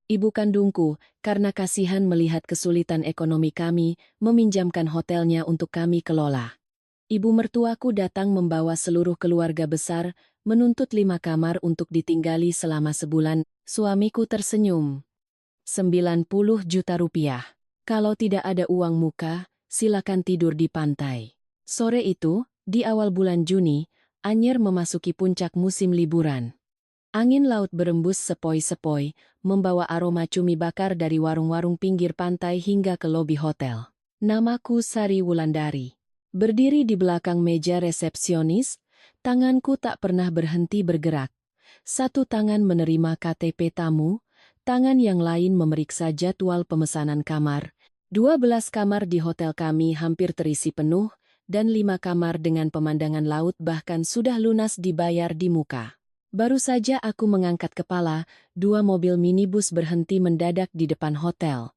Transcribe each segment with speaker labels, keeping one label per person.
Speaker 1: Ibu kandungku, karena kasihan melihat kesulitan ekonomi kami, meminjamkan hotelnya untuk kami kelola. Ibu mertuaku datang membawa seluruh keluarga besar, menuntut 5 kamar untuk ditinggali selama sebulan. Suamiku tersenyum. 90 juta rupiah. Kalau tidak ada uang muka, silakan tidur di pantai. Sore itu, di awal bulan Juni, Anyer memasuki puncak musim liburan. Angin laut berembus sepoi-sepoi, membawa aroma cumi bakar dari warung-warung pinggir pantai hingga ke lobi hotel. Namaku Sari Wulandari. Berdiri di belakang meja resepsionis, tanganku tak pernah berhenti bergerak. Satu tangan menerima KTP tamu, tangan yang lain memeriksa jadwal pemesanan kamar. 12 kamar di hotel kami hampir terisi penuh, dan 5 kamar dengan pemandangan laut bahkan sudah lunas dibayar di muka. Baru saja aku mengangkat kepala, 2 mobil minibus berhenti mendadak di depan hotel.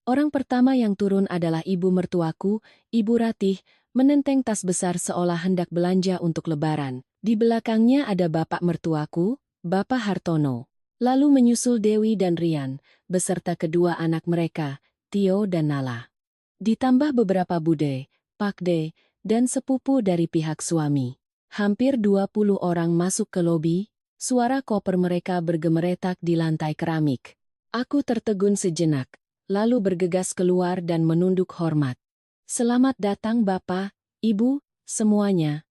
Speaker 1: Orang pertama yang turun adalah ibu mertuaku, Ibu Ratih, menenteng tas besar seolah hendak belanja untuk lebaran. Di belakangnya ada bapak mertuaku, Bapak Hartono. Lalu menyusul Dewi dan Rian, beserta kedua anak mereka, Tio dan Nala. Ditambah beberapa bude, pakde, dan sepupu dari pihak suami. Hampir 20 orang masuk ke lobi, suara koper mereka bergemeretak di lantai keramik. Aku tertegun sejenak, lalu bergegas keluar dan menunduk hormat. Selamat datang Bapak, Ibu, semuanya.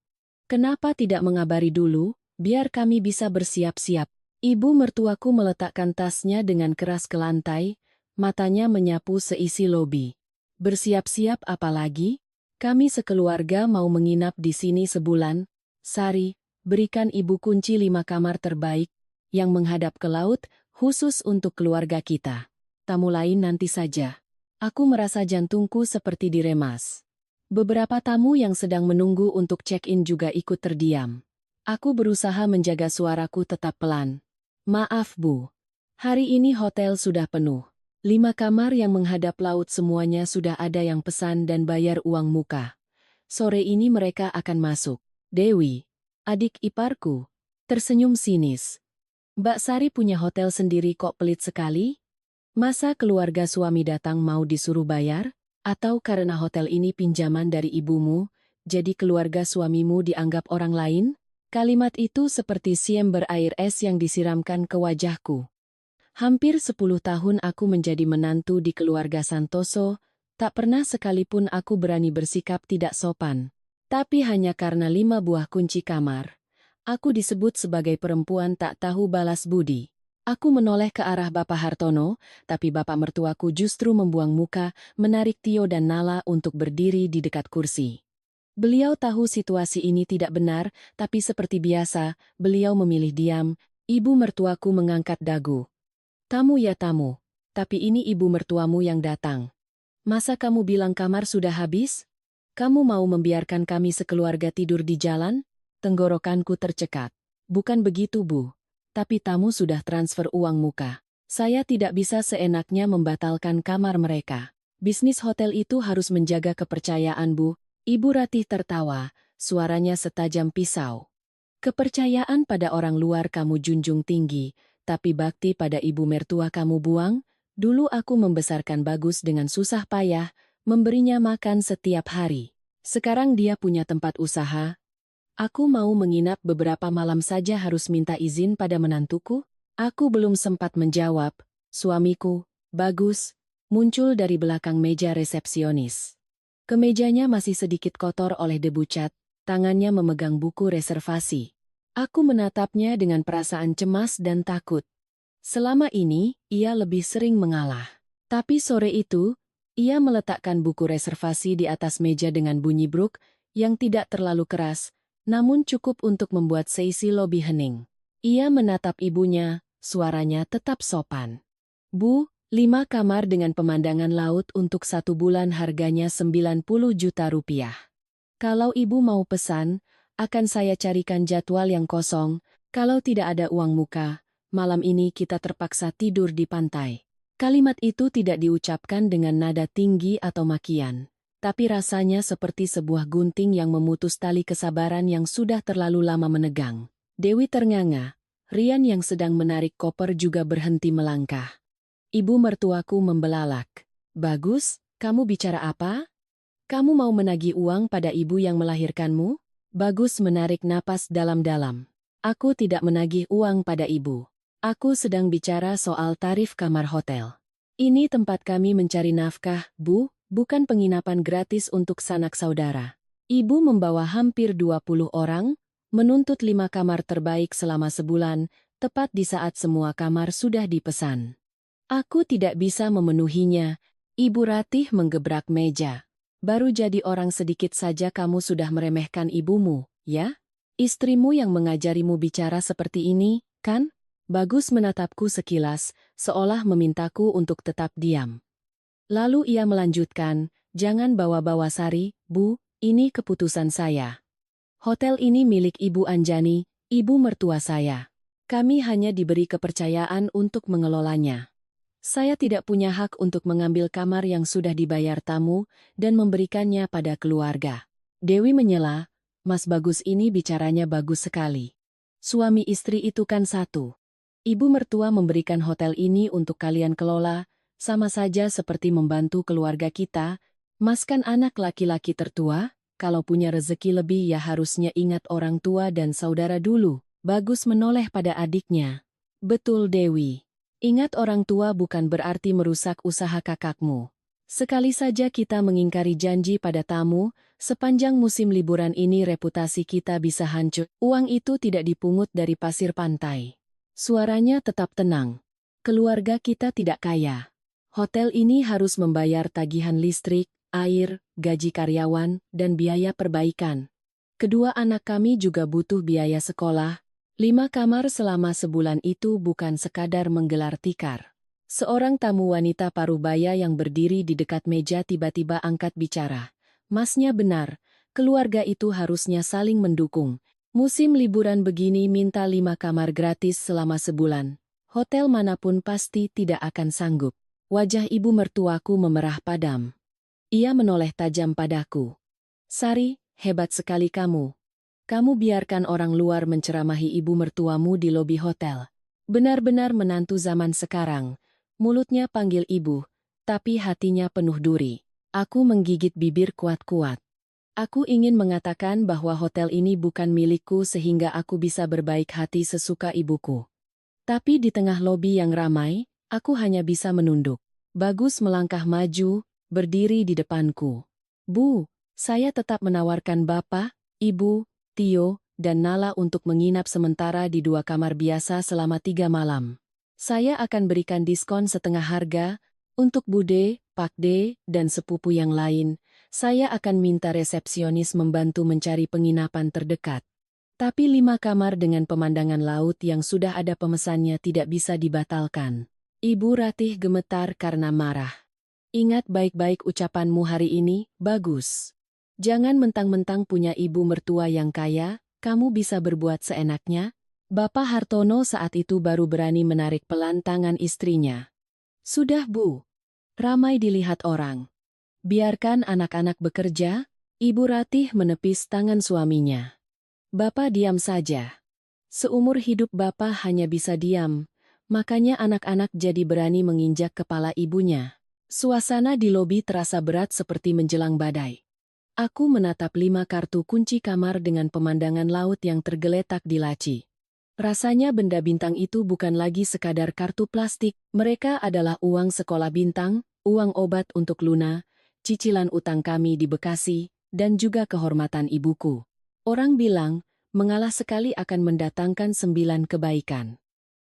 Speaker 1: Kenapa tidak mengabari dulu, biar kami bisa bersiap-siap? Ibu mertuaku meletakkan tasnya dengan keras ke lantai, matanya menyapu seisi lobi. Bersiap-siap apa lagi? Kami sekeluarga mau menginap di sini sebulan. Sari, berikan ibu kunci 5 kamar terbaik, yang menghadap ke laut, khusus untuk keluarga kita. Tamu lain nanti saja. Aku merasa jantungku seperti diremas. Beberapa tamu yang sedang menunggu untuk check-in juga ikut terdiam. Aku berusaha menjaga suaraku tetap pelan. Maaf Bu, hari ini hotel sudah penuh. 5 kamar yang menghadap laut semuanya sudah ada yang pesan dan bayar uang muka. Sore ini mereka akan masuk. Dewi, adik iparku, tersenyum sinis. Mbak Sari punya hotel sendiri kok pelit sekali? Masa keluarga suami datang mau disuruh bayar? Atau karena hotel ini pinjaman dari ibumu, jadi keluarga suamimu dianggap orang lain? Kalimat itu seperti siember air es yang disiramkan ke wajahku. Hampir 10 tahun aku menjadi menantu di keluarga Santoso, tak pernah sekalipun aku berani bersikap tidak sopan. Tapi hanya karena 5 buah kunci kamar, aku disebut sebagai perempuan tak tahu balas budi. Aku menoleh ke arah Bapak Hartono, tapi bapak mertuaku justru membuang muka, menarik Tio dan Nala untuk berdiri di dekat kursi. Beliau tahu situasi ini tidak benar, tapi seperti biasa, beliau memilih diam. Ibu mertuaku mengangkat dagu. Tamu ya tamu, tapi ini ibu mertuamu yang datang. Masa kamu bilang kamar sudah habis? Kamu mau membiarkan kami sekeluarga tidur di jalan? Tenggorokanku tercekat. Bukan begitu Bu. Tapi tamu sudah transfer uang muka. Saya tidak bisa seenaknya membatalkan kamar mereka. Bisnis hotel itu harus menjaga kepercayaan Bu. Ibu Ratih tertawa, suaranya setajam pisau. Kepercayaan pada orang luar kamu junjung tinggi, tapi bakti pada ibu mertua kamu buang? Dulu aku membesarkan Bagus dengan susah payah, memberinya makan setiap hari. Sekarang dia punya tempat usaha. Aku mau menginap beberapa malam saja harus minta izin pada menantuku? Aku belum sempat menjawab, suamiku, Bagus, muncul dari belakang meja resepsionis. Kemejanya masih sedikit kotor oleh debu cat, tangannya memegang buku reservasi. Aku menatapnya dengan perasaan cemas dan takut. Selama ini, ia lebih sering mengalah. Tapi sore itu, ia meletakkan buku reservasi di atas meja dengan bunyi bruk yang tidak terlalu keras, namun cukup untuk membuat seisi lobi hening. Ia menatap ibunya, suaranya tetap sopan. Bu, 5 kamar dengan pemandangan laut untuk 1 bulan harganya 90 juta rupiah. Kalau ibu mau pesan, akan saya carikan jadwal yang kosong. Kalau tidak ada uang muka, malam ini kita terpaksa tidur di pantai. Kalimat itu tidak diucapkan dengan nada tinggi atau makian. Tapi rasanya seperti sebuah gunting yang memutus tali kesabaran yang sudah terlalu lama menegang. Dewi ternganga. Rian yang sedang menarik koper juga berhenti melangkah. Ibu mertuaku membelalak. Bagus, kamu bicara apa? Kamu mau menagih uang pada ibu yang melahirkanmu? Bagus menarik napas dalam-dalam. Aku tidak menagih uang pada ibu. Aku sedang bicara soal tarif kamar hotel. Ini tempat kami mencari nafkah, Bu, bukan penginapan gratis untuk sanak saudara. Ibu membawa hampir 20 orang, menuntut 5 kamar terbaik selama sebulan, tepat di saat semua kamar sudah dipesan. Aku tidak bisa memenuhinya. Ibu Ratih menggebrak meja. Baru jadi orang sedikit saja kamu sudah meremehkan ibumu, ya? Istrimu yang mengajarimu bicara seperti ini, kan? Bagus menatapku sekilas, seolah memintaku untuk tetap diam. Lalu ia melanjutkan, jangan bawa-bawa Sari, Bu, ini keputusan saya. Hotel ini milik Ibu Anjani, ibu mertua saya. Kami hanya diberi kepercayaan untuk mengelolanya. Saya tidak punya hak untuk mengambil kamar yang sudah dibayar tamu dan memberikannya pada keluarga. Dewi menyela, Mas Bagus ini bicaranya bagus sekali. Suami istri itu kan satu. Ibu mertua memberikan hotel ini untuk kalian kelola, sama saja seperti membantu keluarga kita. Mas kan anak laki-laki tertua, kalau punya rezeki lebih ya harusnya ingat orang tua dan saudara dulu. Bagus menoleh pada adiknya. Betul Dewi. Ingat orang tua bukan berarti merusak usaha kakakmu. Sekali saja kita mengingkari janji pada tamu, sepanjang musim liburan ini reputasi kita bisa hancur. Uang itu tidak dipungut dari pasir pantai. Suaranya tetap tenang. Keluarga kita tidak kaya. Hotel ini harus membayar tagihan listrik, air, gaji karyawan, dan biaya perbaikan. Kedua anak kami juga butuh biaya sekolah. 5 kamar selama sebulan itu bukan sekadar menggelar tikar. Seorang tamu wanita parubaya yang berdiri di dekat meja tiba-tiba angkat bicara. Masnya benar, keluarga itu harusnya saling mendukung. Musim liburan begini minta 5 kamar gratis selama sebulan. Hotel manapun pasti tidak akan sanggup. Wajah ibu mertuaku memerah padam. Ia menoleh tajam padaku. Sari, hebat sekali kamu. Kamu biarkan orang luar menceramahi ibu mertuamu di lobi hotel. Benar-benar menantu zaman sekarang. Mulutnya panggil ibu, tapi hatinya penuh duri. Aku menggigit bibir kuat-kuat. Aku ingin mengatakan bahwa hotel ini bukan milikku sehingga aku bisa berbaik hati sesuka ibuku. Tapi di tengah lobi yang ramai, aku hanya bisa menunduk. Bagus melangkah maju, berdiri di depanku. Bu, saya tetap menawarkan Bapak, Ibu, Tio, dan Nala untuk menginap sementara di 2 kamar biasa selama 3 malam. Saya akan berikan diskon setengah harga. Untuk Bude, Pakde, dan sepupu yang lain, saya akan minta resepsionis membantu mencari penginapan terdekat. Tapi 5 kamar dengan pemandangan laut yang sudah ada pemesannya tidak bisa dibatalkan. Ibu Ratih gemetar karena marah. Ingat baik-baik ucapanmu hari ini, Bagus. Jangan mentang-mentang punya ibu mertua yang kaya, kamu bisa berbuat seenaknya. Bapak Hartono saat itu baru berani menarik pelan tangan istrinya. Sudah Bu. Ramai dilihat orang. Biarkan anak-anak bekerja. Ibu Ratih menepis tangan suaminya. Bapak diam saja. Seumur hidup Bapak hanya bisa diam, makanya anak-anak jadi berani menginjak kepala ibunya. Suasana di lobi terasa berat seperti menjelang badai. Aku menatap 5 kartu kunci kamar dengan pemandangan laut yang tergeletak di laci. Rasanya benda bintang itu bukan lagi sekadar kartu plastik, mereka adalah uang sekolah bintang, uang obat untuk Luna, cicilan utang kami di Bekasi, dan juga kehormatan ibuku. Orang bilang, mengalah sekali akan mendatangkan 9 kebaikan.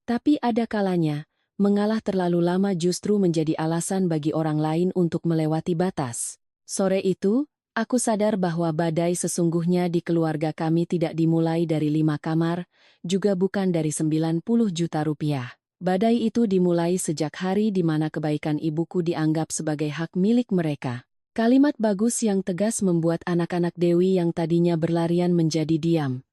Speaker 1: Tapi ada kalanya, mengalah terlalu lama justru menjadi alasan bagi orang lain untuk melewati batas. Sore itu, aku sadar bahwa badai sesungguhnya di keluarga kami tidak dimulai dari 5 kamar, juga bukan dari 90 juta rupiah. Badai itu dimulai sejak hari di mana kebaikan ibuku dianggap sebagai hak milik mereka. Kalimat Bagus yang tegas membuat anak-anak Dewi yang tadinya berlarian menjadi diam.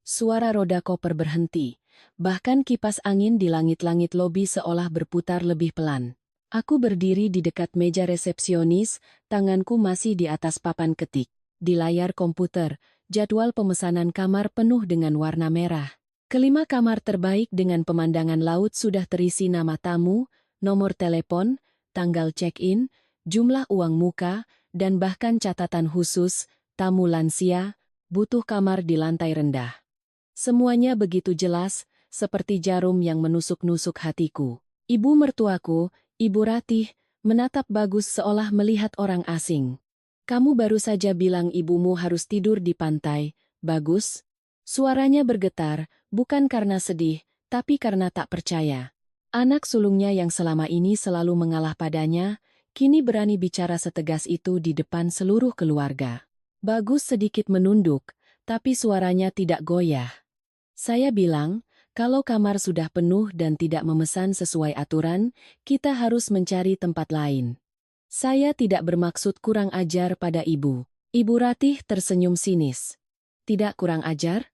Speaker 1: Suara roda koper berhenti, bahkan kipas angin di langit-langit lobi seolah berputar lebih pelan. Aku berdiri di dekat meja resepsionis, tanganku masih di atas papan ketik. Di layar komputer, jadwal pemesanan kamar penuh dengan warna merah. Kelima kamar terbaik dengan pemandangan laut sudah terisi nama tamu, nomor telepon, tanggal check-in, jumlah uang muka, dan bahkan catatan khusus, tamu lansia, butuh kamar di lantai rendah. Semuanya begitu jelas, seperti jarum yang menusuk-nusuk hatiku. Ibu mertuaku, Ibu Ratih, menatap Bagus seolah melihat orang asing. Kamu baru saja bilang ibumu harus tidur di pantai, Bagus. Suaranya bergetar, bukan karena sedih, tapi karena tak percaya. Anak sulungnya yang selama ini selalu mengalah padanya, kini berani bicara setegas itu di depan seluruh keluarga. Bagus sedikit menunduk, tapi suaranya tidak goyah. Saya bilang, kalau kamar sudah penuh dan tidak memesan sesuai aturan, kita harus mencari tempat lain. Saya tidak bermaksud kurang ajar pada ibu. Ibu Ratih tersenyum sinis. Tidak kurang ajar?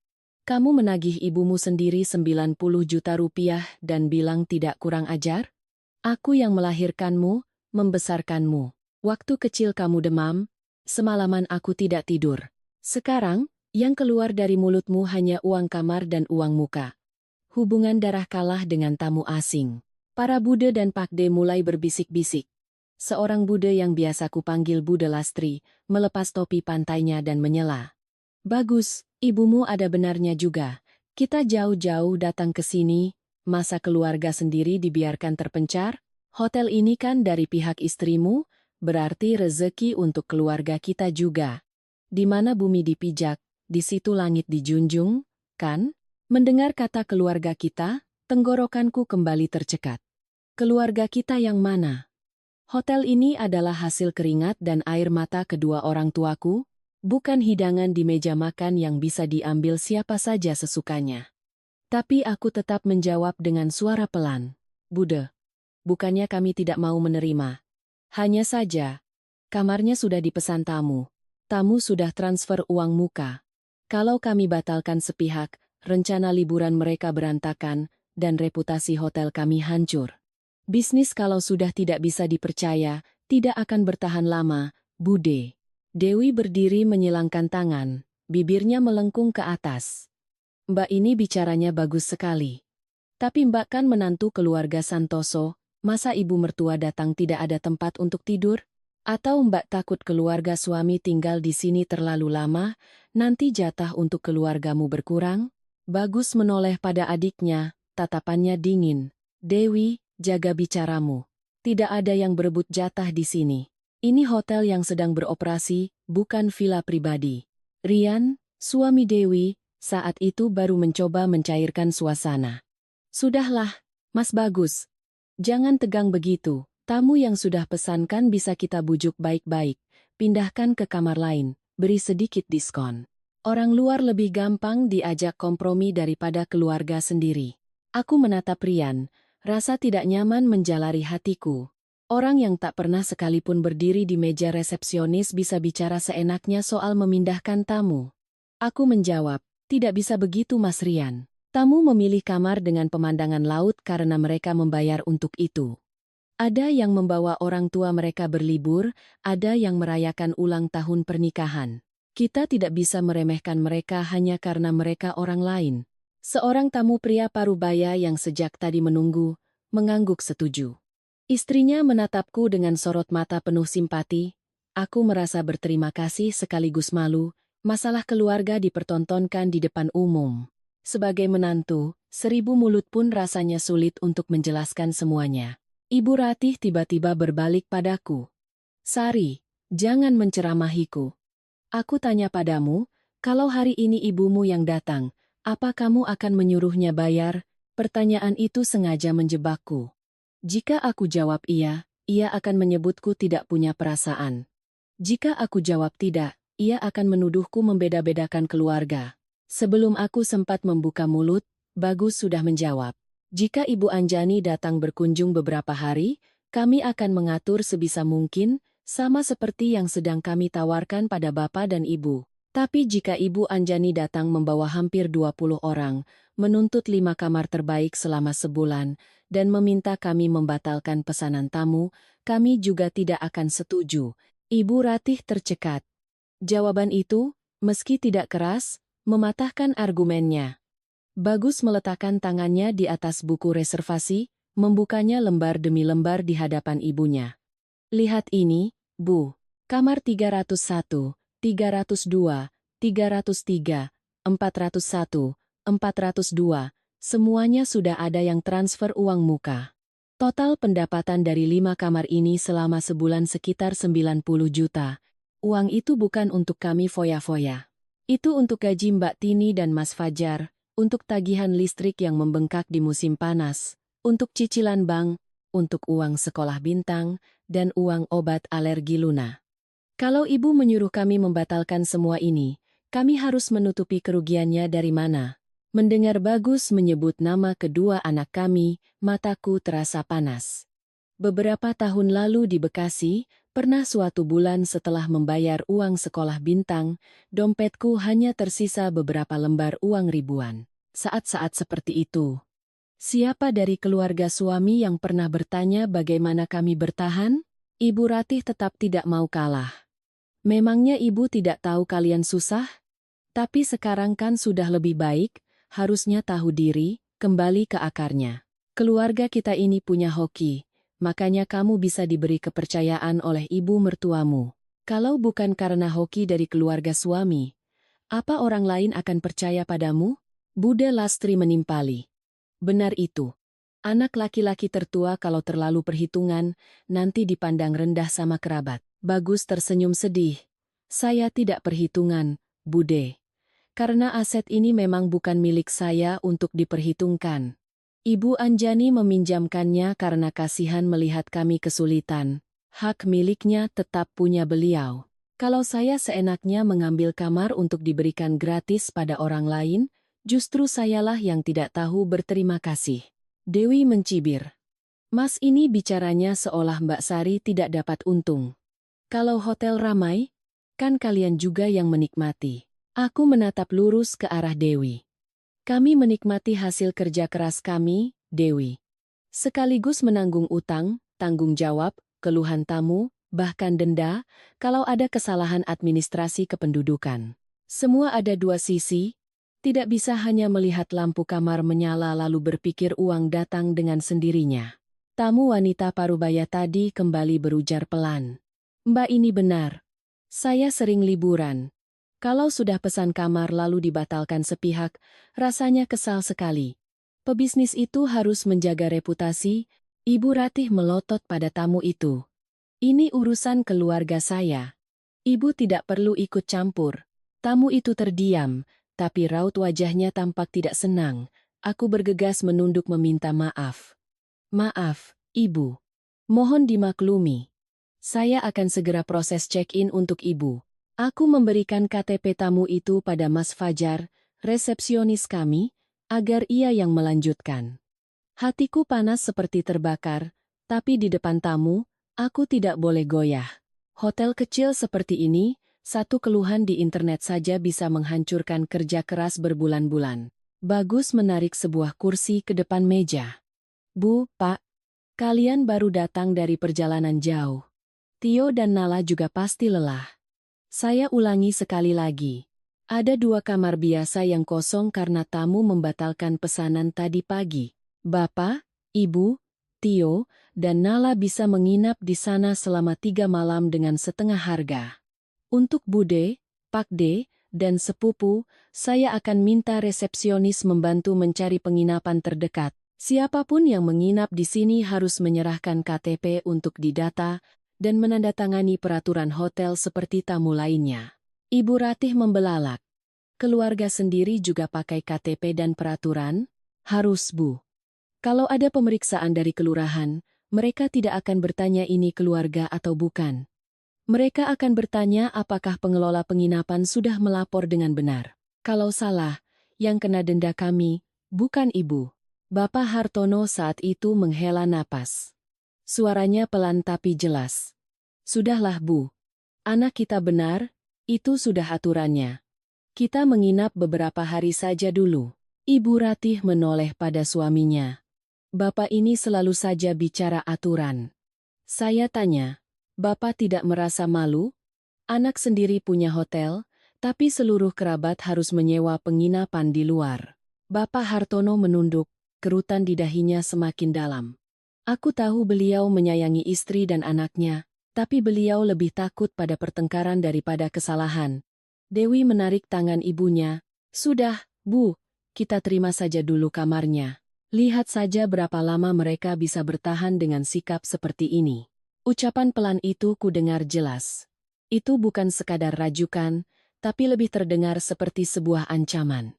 Speaker 1: Kamu menagih ibumu sendiri 90 juta rupiah dan bilang tidak kurang ajar? Aku yang melahirkanmu, membesarkanmu. Waktu kecil kamu demam, semalaman aku tidak tidur. Sekarang, yang keluar dari mulutmu hanya uang kamar dan uang muka. Hubungan darah kalah dengan tamu asing. Para Bude dan Pakde mulai berbisik-bisik. Seorang Bude yang biasa kupanggil Bude Lastri, melepas topi pantainya dan menyela. Bagus, ibumu ada benarnya juga. Kita jauh-jauh datang ke sini, masa keluarga sendiri dibiarkan terpencar? Hotel ini kan dari pihak istrimu, berarti rezeki untuk keluarga kita juga. Di mana bumi dipijak, di situ langit dijunjung, kan? Mendengar kata keluarga kita, tenggorokanku kembali tercekat. Keluarga kita yang mana? Hotel ini adalah hasil keringat dan air mata kedua orang tuaku, bukan hidangan di meja makan yang bisa diambil siapa saja sesukanya. Tapi aku tetap menjawab dengan suara pelan. Bude, bukannya kami tidak mau menerima. Hanya saja, kamarnya sudah dipesan tamu. Tamu sudah transfer uang muka. Kalau kami batalkan sepihak, rencana liburan mereka berantakan, dan reputasi hotel kami hancur. Bisnis kalau sudah tidak bisa dipercaya, tidak akan bertahan lama, Bude. Dewi berdiri menyilangkan tangan, bibirnya melengkung ke atas. Mbak ini bicaranya bagus sekali. Tapi Mbak kan menantu keluarga Santoso, masa ibu mertua datang tidak ada tempat untuk tidur? Atau Mbak takut keluarga suami tinggal di sini terlalu lama, nanti jatah untuk keluargamu berkurang? Bagus menoleh pada adiknya, tatapannya dingin. Dewi, jaga bicaramu. Tidak ada yang berebut jatah di sini. Ini hotel yang sedang beroperasi, bukan villa pribadi. Rian, suami Dewi, saat itu baru mencoba mencairkan suasana. Sudahlah, Mas Bagus. Jangan tegang begitu. Tamu yang sudah pesankan bisa kita bujuk baik-baik, pindahkan ke kamar lain, beri sedikit diskon. Orang luar lebih gampang diajak kompromi daripada keluarga sendiri. Aku menatap Rian, rasa tidak nyaman menjalari hatiku. Orang yang tak pernah sekalipun berdiri di meja resepsionis bisa bicara seenaknya soal memindahkan tamu. Aku menjawab, tidak bisa begitu Mas Rian. Tamu memilih kamar dengan pemandangan laut karena mereka membayar untuk itu. Ada yang membawa orang tua mereka berlibur, ada yang merayakan ulang tahun pernikahan. Kita tidak bisa meremehkan mereka hanya karena mereka orang lain. Seorang tamu pria parubaya yang sejak tadi menunggu, mengangguk setuju. Istrinya menatapku dengan sorot mata penuh simpati. Aku merasa berterima kasih sekaligus malu, masalah keluarga dipertontonkan di depan umum. Sebagai menantu, 1000 mulut pun rasanya sulit untuk menjelaskan semuanya. Ibu Ratih tiba-tiba berbalik padaku. Sari, jangan menceramahiku. Aku tanya padamu, kalau hari ini ibumu yang datang, apa kamu akan menyuruhnya bayar? Pertanyaan itu sengaja menjebakku. Jika aku jawab iya, ia akan menyebutku tidak punya perasaan. Jika aku jawab tidak, ia akan menuduhku membeda-bedakan keluarga. Sebelum aku sempat membuka mulut, Bagus sudah menjawab. Jika Ibu Anjani datang berkunjung beberapa hari, kami akan mengatur sebisa mungkin, sama seperti yang sedang kami tawarkan pada Bapak dan Ibu. Tapi jika Ibu Anjani datang membawa hampir 20 orang, menuntut 5 kamar terbaik selama sebulan, dan meminta kami membatalkan pesanan tamu, kami juga tidak akan setuju. Ibu Ratih tercekat. Jawaban itu, meski tidak keras, mematahkan argumennya. Bagus meletakkan tangannya di atas buku reservasi, membukanya lembar demi lembar di hadapan ibunya. Lihat ini, Bu. Kamar 301, 302, 303, 401, 402, semuanya sudah ada yang transfer uang muka. Total pendapatan dari 5 kamar ini selama sebulan sekitar 90 juta. Uang itu bukan untuk kami foya-foya. Itu untuk gaji Mbak Tini dan Mas Fajar, untuk tagihan listrik yang membengkak di musim panas, untuk cicilan bank, untuk uang sekolah Bintang, dan uang obat alergi Luna. Kalau ibu menyuruh kami membatalkan semua ini, kami harus menutupi kerugiannya dari mana? Mendengar Bagus menyebut nama kedua anak kami, mataku terasa panas. Beberapa tahun lalu di Bekasi, pernah suatu bulan setelah membayar uang sekolah Bintang, dompetku hanya tersisa beberapa lembar uang ribuan. Saat-saat seperti itu, siapa dari keluarga suami yang pernah bertanya bagaimana kami bertahan? Ibu Ratih tetap tidak mau kalah. Memangnya ibu tidak tahu kalian susah? Tapi sekarang kan sudah lebih baik, harusnya tahu diri, kembali ke akarnya. Keluarga kita ini punya hoki, makanya kamu bisa diberi kepercayaan oleh ibu mertuamu. Kalau bukan karena hoki dari keluarga suami, apa orang lain akan percaya padamu? Bude Lastri menimpali. Benar itu. Anak laki-laki tertua kalau terlalu perhitungan, nanti dipandang rendah sama kerabat. Bagus tersenyum sedih. Saya tidak perhitungan, Bude. Karena aset ini memang bukan milik saya untuk diperhitungkan. Ibu Anjani meminjamkannya karena kasihan melihat kami kesulitan. Hak miliknya tetap punya beliau. Kalau saya seenaknya mengambil kamar untuk diberikan gratis pada orang lain, justru sayalah yang tidak tahu berterima kasih. Dewi mencibir. Mas ini bicaranya seolah Mbak Sari tidak dapat untung. Kalau hotel ramai, kan kalian juga yang menikmati. Aku menatap lurus ke arah Dewi. Kami menikmati hasil kerja keras kami, Dewi. Sekaligus menanggung utang, tanggung jawab, keluhan tamu, bahkan denda, kalau ada kesalahan administrasi kependudukan. Semua ada dua sisi. Tidak bisa hanya melihat lampu kamar menyala lalu berpikir uang datang dengan sendirinya. Tamu wanita parubaya tadi kembali berujar pelan. Mbak ini benar. Saya sering liburan. Kalau sudah pesan kamar lalu dibatalkan sepihak, rasanya kesal sekali. Pebisnis itu harus menjaga reputasi. Ibu Ratih melotot pada tamu itu. Ini urusan keluarga saya. Ibu tidak perlu ikut campur. Tamu itu terdiam. Tapi raut wajahnya tampak tidak senang. Aku bergegas menunduk meminta maaf. Maaf, Ibu. Mohon dimaklumi. Saya akan segera proses check-in untuk Ibu. Aku memberikan KTP tamu itu pada Mas Fajar, resepsionis kami, agar ia yang melanjutkan. Hatiku panas seperti terbakar, tapi di depan tamu, aku tidak boleh goyah. Hotel kecil seperti ini, satu keluhan di internet saja bisa menghancurkan kerja keras berbulan-bulan. Bagus menarik sebuah kursi ke depan meja. Bu, Pak, kalian baru datang dari perjalanan jauh. Tio dan Nala juga pasti lelah. Saya ulangi sekali lagi. Ada 2 kamar biasa yang kosong karena tamu membatalkan pesanan tadi pagi. Bapak, Ibu, Tio, dan Nala bisa menginap di sana selama 3 malam dengan setengah harga. Untuk Bude, Pak D, dan sepupu, saya akan minta resepsionis membantu mencari penginapan terdekat. Siapapun yang menginap di sini harus menyerahkan KTP untuk didata dan menandatangani peraturan hotel seperti tamu lainnya. Ibu Ratih membelalak. Keluarga sendiri juga pakai KTP dan peraturan? Harus, Bu. Kalau ada pemeriksaan dari kelurahan, mereka tidak akan bertanya ini keluarga atau bukan. Mereka akan bertanya apakah pengelola penginapan sudah melapor dengan benar. Kalau salah, yang kena denda kami, bukan Ibu. Bapak Hartono saat itu menghela napas. Suaranya pelan tapi jelas. Sudahlah Bu. Anak kita benar, itu sudah aturannya. Kita menginap beberapa hari saja dulu. Ibu Ratih menoleh pada suaminya. Bapak ini selalu saja bicara aturan. Saya tanya. Bapak tidak merasa malu? Anak sendiri punya hotel, tapi seluruh kerabat harus menyewa penginapan di luar. Bapak Hartono menunduk, kerutan di dahinya semakin dalam. Aku tahu beliau menyayangi istri dan anaknya, tapi beliau lebih takut pada pertengkaran daripada kesalahan. Dewi menarik tangan ibunya. Sudah, Bu, kita terima saja dulu kamarnya. Lihat saja berapa lama mereka bisa bertahan dengan sikap seperti ini. Ucapan pelan itu ku dengar jelas. Itu bukan sekadar rajukan, tapi lebih terdengar seperti sebuah ancaman.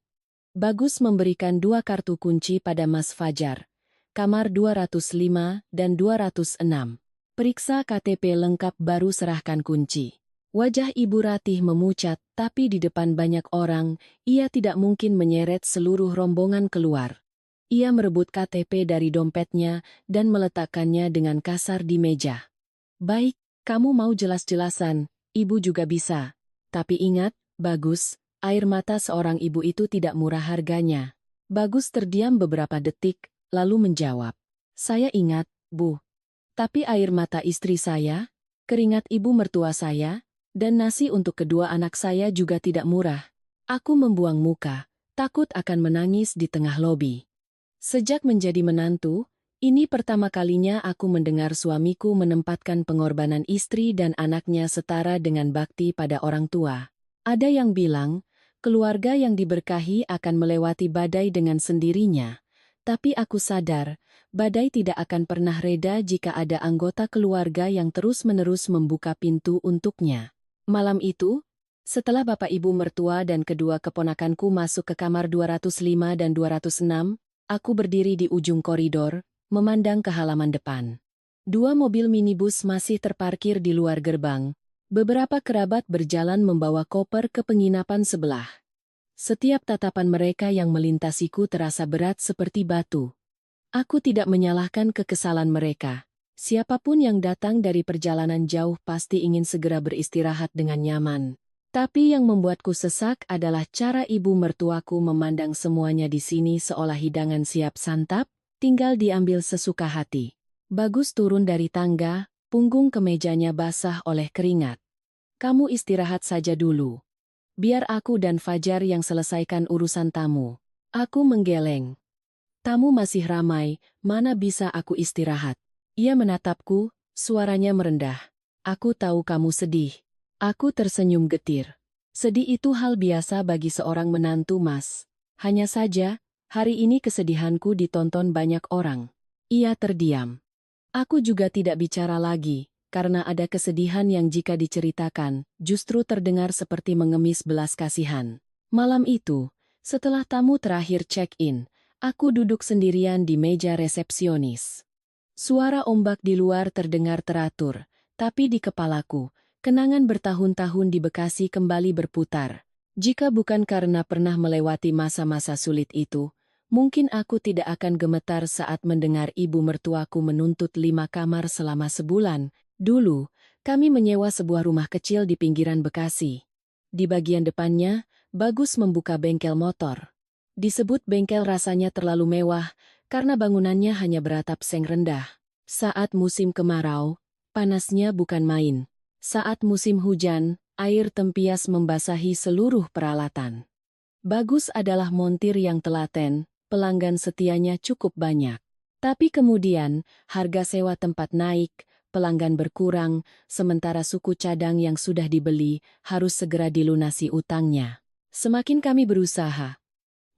Speaker 1: Bagus memberikan 2 kartu kunci pada Mas Fajar. Kamar 205 dan 206. Periksa KTP lengkap baru serahkan kunci. Wajah Ibu Ratih memucat, tapi di depan banyak orang, ia tidak mungkin menyeret seluruh rombongan keluar. Ia merebut KTP dari dompetnya dan meletakkannya dengan kasar di meja. Baik, kamu mau jelas-jelasan, ibu juga bisa. Tapi ingat, Bagus, air mata seorang ibu itu tidak murah harganya. Bagus terdiam beberapa detik, lalu menjawab. Saya ingat, Bu. Tapi air mata istri saya, keringat ibu mertua saya, dan nasi untuk kedua anak saya juga tidak murah. Aku membuang muka, takut akan menangis di tengah lobi. Sejak menjadi menantu, ini pertama kalinya aku mendengar suamiku menempatkan pengorbanan istri dan anaknya setara dengan bakti pada orang tua. Ada yang bilang, keluarga yang diberkahi akan melewati badai dengan sendirinya. Tapi aku sadar, badai tidak akan pernah reda jika ada anggota keluarga yang terus-menerus membuka pintu untuknya. Malam itu, setelah bapak ibu mertua dan kedua keponakanku masuk ke kamar 205 dan 206, aku berdiri di ujung koridor, memandang ke halaman depan. 2 mobil minibus masih terparkir di luar gerbang. Beberapa kerabat berjalan membawa koper ke penginapan sebelah. Setiap tatapan mereka yang melintasiku terasa berat seperti batu. Aku tidak menyalahkan kekesalan mereka. Siapapun yang datang dari perjalanan jauh pasti ingin segera beristirahat dengan nyaman. Tapi yang membuatku sesak adalah cara ibu mertuaku memandang semuanya di sini seolah hidangan siap santap, tinggal diambil sesuka hati. Bagus turun dari tangga, punggung kemejanya basah oleh keringat. Kamu istirahat saja dulu. Biar aku dan Fajar yang selesaikan urusan tamu. Aku menggeleng. Tamu masih ramai, mana bisa aku istirahat? Ia menatapku, suaranya merendah. Aku tahu kamu sedih. Aku tersenyum getir. Sedih itu hal biasa bagi seorang menantu, Mas. Hanya saja, hari ini kesedihanku ditonton banyak orang. Ia terdiam. Aku juga tidak bicara lagi. Karena ada kesedihan yang jika diceritakan, justru terdengar seperti mengemis belas kasihan. Malam itu, setelah tamu terakhir check-in, aku duduk sendirian di meja resepsionis. Suara ombak di luar terdengar teratur, tapi di kepalaku, kenangan bertahun-tahun di Bekasi kembali berputar. Jika bukan karena pernah melewati masa-masa sulit itu, mungkin aku tidak akan gemetar saat mendengar ibu mertuaku menuntut 5 kamar selama sebulan. Dulu, kami menyewa sebuah rumah kecil di pinggiran Bekasi. Di bagian depannya, Bagus membuka bengkel motor. Disebut bengkel rasanya terlalu mewah, karena bangunannya hanya beratap seng rendah. Saat musim kemarau, panasnya bukan main. Saat musim hujan, air tempias membasahi seluruh peralatan. Bagus adalah montir yang telaten, pelanggan setianya cukup banyak. Tapi kemudian, harga sewa tempat naik, pelanggan berkurang, sementara suku cadang yang sudah dibeli harus segera dilunasi utangnya. Semakin kami berusaha,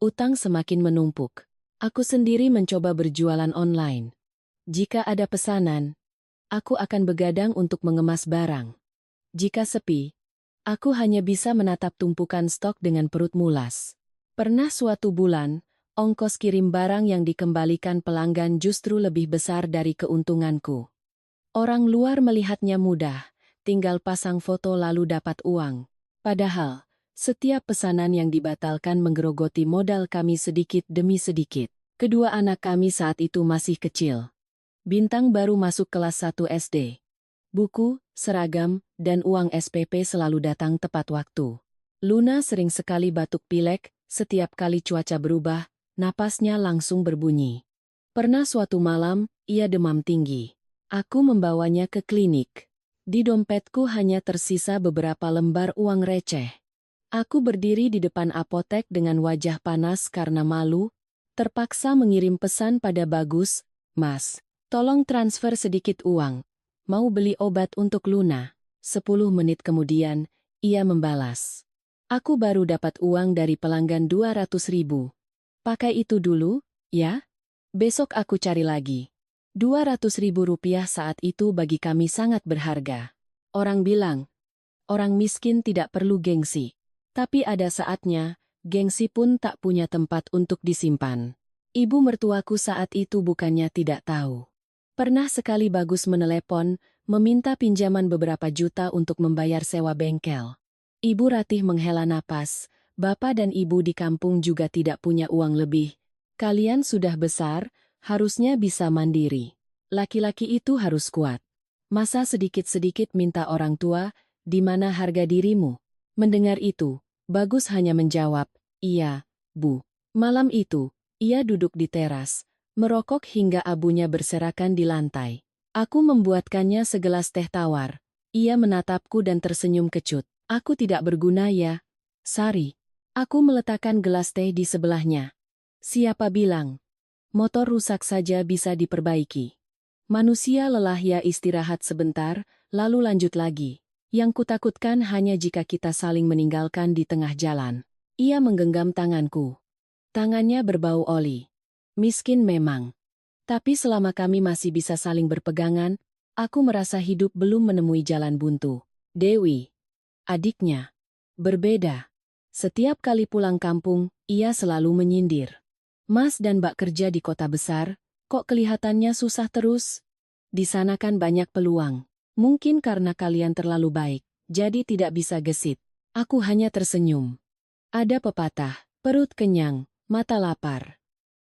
Speaker 1: utang semakin menumpuk. Aku sendiri mencoba berjualan online. Jika ada pesanan, aku akan begadang untuk mengemas barang. Jika sepi, aku hanya bisa menatap tumpukan stok dengan perut mulas. Pernah suatu bulan, ongkos kirim barang yang dikembalikan pelanggan justru lebih besar dari keuntunganku. Orang luar melihatnya mudah, tinggal pasang foto lalu dapat uang. Padahal, setiap pesanan yang dibatalkan menggerogoti modal kami sedikit demi sedikit. Kedua anak kami saat itu masih kecil. Bintang baru masuk kelas 1 SD. Buku, seragam, dan uang SPP selalu datang tepat waktu. Luna sering sekali batuk pilek, setiap kali cuaca berubah, napasnya langsung berbunyi. Pernah suatu malam, ia demam tinggi. Aku membawanya ke klinik. Di dompetku hanya tersisa beberapa lembar uang receh. Aku berdiri di depan apotek dengan wajah panas karena malu, terpaksa mengirim pesan pada Bagus, Mas, Tolong transfer sedikit uang. Mau beli obat untuk Luna. 10 menit kemudian, ia membalas. Aku baru dapat uang dari pelanggan 200.000. Pakai itu dulu, ya? Besok aku cari lagi. 200.000 rupiah saat itu bagi kami sangat berharga. Orang bilang, orang miskin tidak perlu gengsi. Tapi ada saatnya, gengsi pun tak punya tempat untuk disimpan. Ibu mertuaku saat itu bukannya tidak tahu. Pernah sekali Bagus menelepon, meminta pinjaman beberapa juta untuk membayar sewa bengkel. Ibu Ratih menghela napas, bapak dan ibu di kampung juga tidak punya uang lebih. Kalian sudah besar, harusnya bisa mandiri. Laki-laki itu harus kuat. Masa sedikit-sedikit minta orang tua, di mana harga dirimu? Mendengar itu, Bagus hanya menjawab, iya, Bu. Malam itu, ia duduk di teras, merokok hingga abunya berserakan di lantai. Aku membuatkannya segelas teh tawar. Ia menatapku dan tersenyum kecut. Aku tidak berguna ya, Sari. Aku meletakkan gelas teh di sebelahnya. Siapa bilang? Motor rusak saja bisa diperbaiki. Manusia lelah ya istirahat sebentar, lalu lanjut lagi. Yang kutakutkan hanya jika kita saling meninggalkan di tengah jalan. Ia menggenggam tanganku. Tangannya berbau oli. Miskin memang. Tapi selama kami masih bisa saling berpegangan, aku merasa hidup belum menemui jalan buntu. Dewi, adiknya, berbeda. Setiap kali pulang kampung, ia selalu menyindir. Mas dan Mbak kerja di kota besar, kok kelihatannya susah terus? Di sana kan banyak peluang. Mungkin karena kalian terlalu baik, jadi tidak bisa gesit. Aku hanya tersenyum. Ada pepatah, perut kenyang, mata lapar.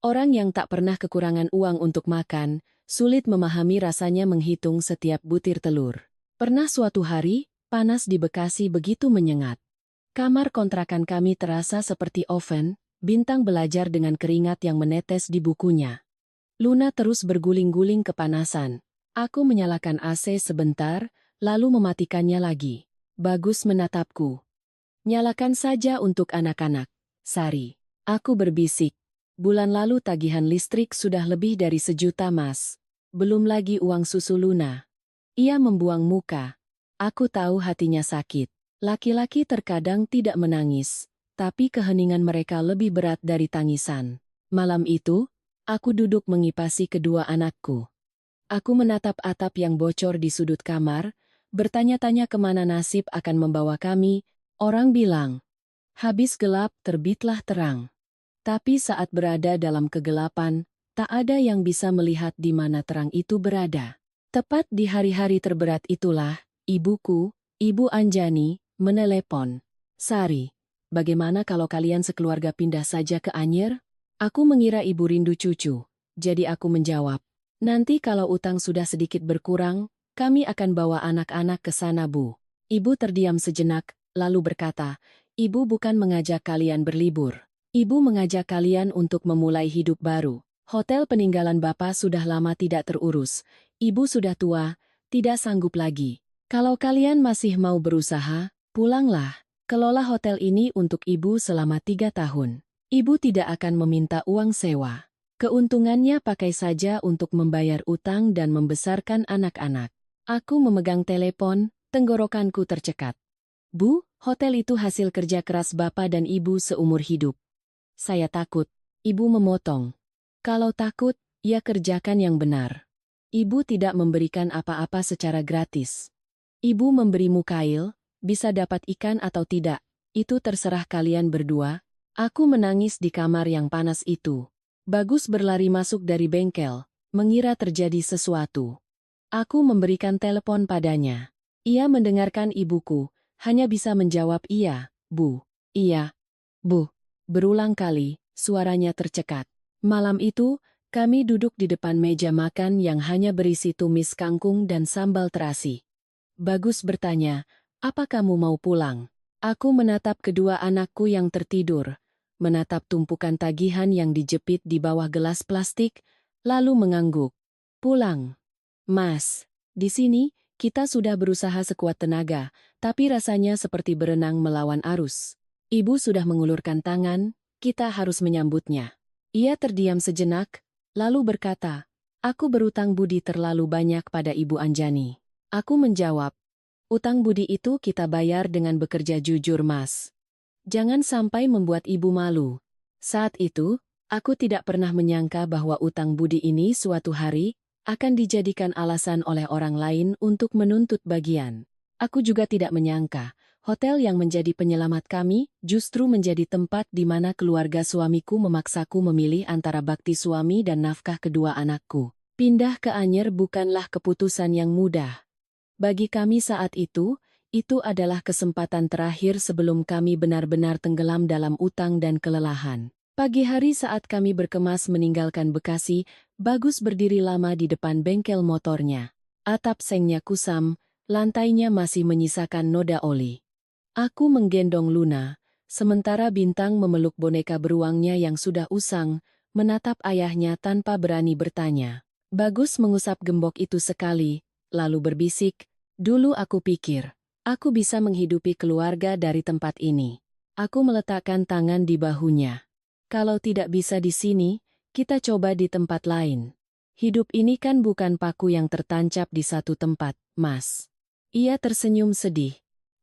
Speaker 1: Orang yang tak pernah kekurangan uang untuk makan, sulit memahami rasanya menghitung setiap butir telur. Pernah suatu hari, panas di Bekasi begitu menyengat. Kamar kontrakan kami terasa seperti oven, Bintang belajar dengan keringat yang menetes di bukunya. Luna terus berguling-guling kepanasan. Aku menyalakan AC sebentar, lalu mematikannya lagi. Bagus menatapku. Nyalakan saja untuk anak-anak, Sari. Aku berbisik. Bulan lalu tagihan listrik sudah lebih dari 1 juta Mas. Belum lagi uang susu Luna. Ia membuang muka. Aku tahu hatinya sakit. Laki-laki terkadang tidak menangis, tapi keheningan mereka lebih berat dari tangisan. Malam itu, aku duduk mengipasi kedua anakku. Aku menatap atap yang bocor di sudut kamar, bertanya-tanya kemana nasib akan membawa kami. Orang bilang, habis gelap terbitlah terang. Tapi saat berada dalam kegelapan, tak ada yang bisa melihat di mana terang itu berada. Tepat di hari-hari terberat itulah, ibuku, Ibu Anjani, menelepon. Sari, bagaimana kalau kalian sekeluarga pindah saja ke Anyer? Aku mengira ibu rindu cucu, jadi aku menjawab. Nanti kalau utang sudah sedikit berkurang, kami akan bawa anak-anak ke sana, Bu. Ibu terdiam sejenak, lalu berkata, Ibu bukan mengajak kalian berlibur. Ibu mengajak kalian untuk memulai hidup baru. Hotel peninggalan Bapak sudah lama tidak terurus. Ibu sudah tua, tidak sanggup lagi. Kalau kalian masih mau berusaha, pulanglah. Kelola hotel ini untuk ibu selama 3 tahun. Ibu tidak akan meminta uang sewa. Keuntungannya pakai saja untuk membayar utang dan membesarkan anak-anak. Aku memegang telepon, tenggorokanku tercekat. Bu, hotel itu hasil kerja keras Bapak dan Ibu seumur hidup. Saya takut. Ibu memotong. Kalau takut, ya kerjakan yang benar. Ibu tidak memberikan apa-apa secara gratis. Ibu memberimu kail, bisa dapat ikan atau tidak, itu terserah kalian berdua. Aku menangis di kamar yang panas itu. Bagus berlari masuk dari bengkel, mengira terjadi sesuatu. Aku memberikan telepon padanya. Ia mendengarkan ibuku, hanya bisa menjawab iya, Bu. Iya, Bu. Berulang kali, suaranya tercekat. Malam itu, kami duduk di depan meja makan yang hanya berisi tumis kangkung dan sambal terasi. Bagus bertanya, apa kamu mau pulang? Aku menatap kedua anakku yang tertidur, menatap tumpukan tagihan yang dijepit di bawah gelas plastik, lalu mengangguk. Pulang. Mas, di sini, kita sudah berusaha sekuat tenaga, tapi rasanya seperti berenang melawan arus. Ibu sudah mengulurkan tangan, kita harus menyambutnya. Ia terdiam sejenak, lalu berkata, Aku berutang budi terlalu banyak pada Ibu Anjani. Aku menjawab, utang budi itu kita bayar dengan bekerja jujur, Mas. Jangan sampai membuat Ibu malu. Saat itu, aku tidak pernah menyangka bahwa utang budi ini suatu hari akan dijadikan alasan oleh orang lain untuk menuntut bagian. Aku juga tidak menyangka, hotel yang menjadi penyelamat kami justru menjadi tempat di mana keluarga suamiku memaksaku memilih antara bakti suami dan nafkah kedua anakku. Pindah ke Anyer bukanlah keputusan yang mudah. Bagi kami saat itu adalah kesempatan terakhir sebelum kami benar-benar tenggelam dalam utang dan kelelahan. Pagi hari saat kami berkemas meninggalkan Bekasi, Bagus berdiri lama di depan bengkel motornya. Atap sengnya kusam, lantainya masih menyisakan noda oli. Aku menggendong Luna, sementara Bintang memeluk boneka beruangnya yang sudah usang, menatap ayahnya tanpa berani bertanya. Bagus mengusap gembok itu sekali, lalu berbisik, "Dulu aku pikir aku bisa menghidupi keluarga dari tempat ini." Aku meletakkan tangan di bahunya. "Kalau tidak bisa di sini, kita coba di tempat lain. Hidup ini kan bukan paku yang tertancap di satu tempat, Mas." Ia tersenyum sedih.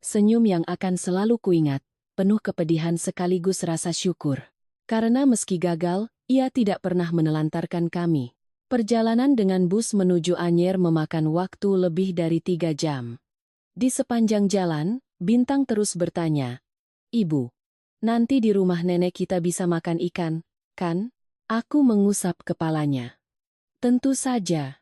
Speaker 1: Senyum yang akan selalu kuingat, penuh kepedihan sekaligus rasa syukur. Karena meski gagal, ia tidak pernah menelantarkan kami. Perjalanan dengan bus menuju Anyer memakan waktu lebih dari 3 jam. Di sepanjang jalan, Bintang terus bertanya, "Ibu, nanti di rumah nenek kita bisa makan ikan, kan?" Aku mengusap kepalanya. "Tentu saja.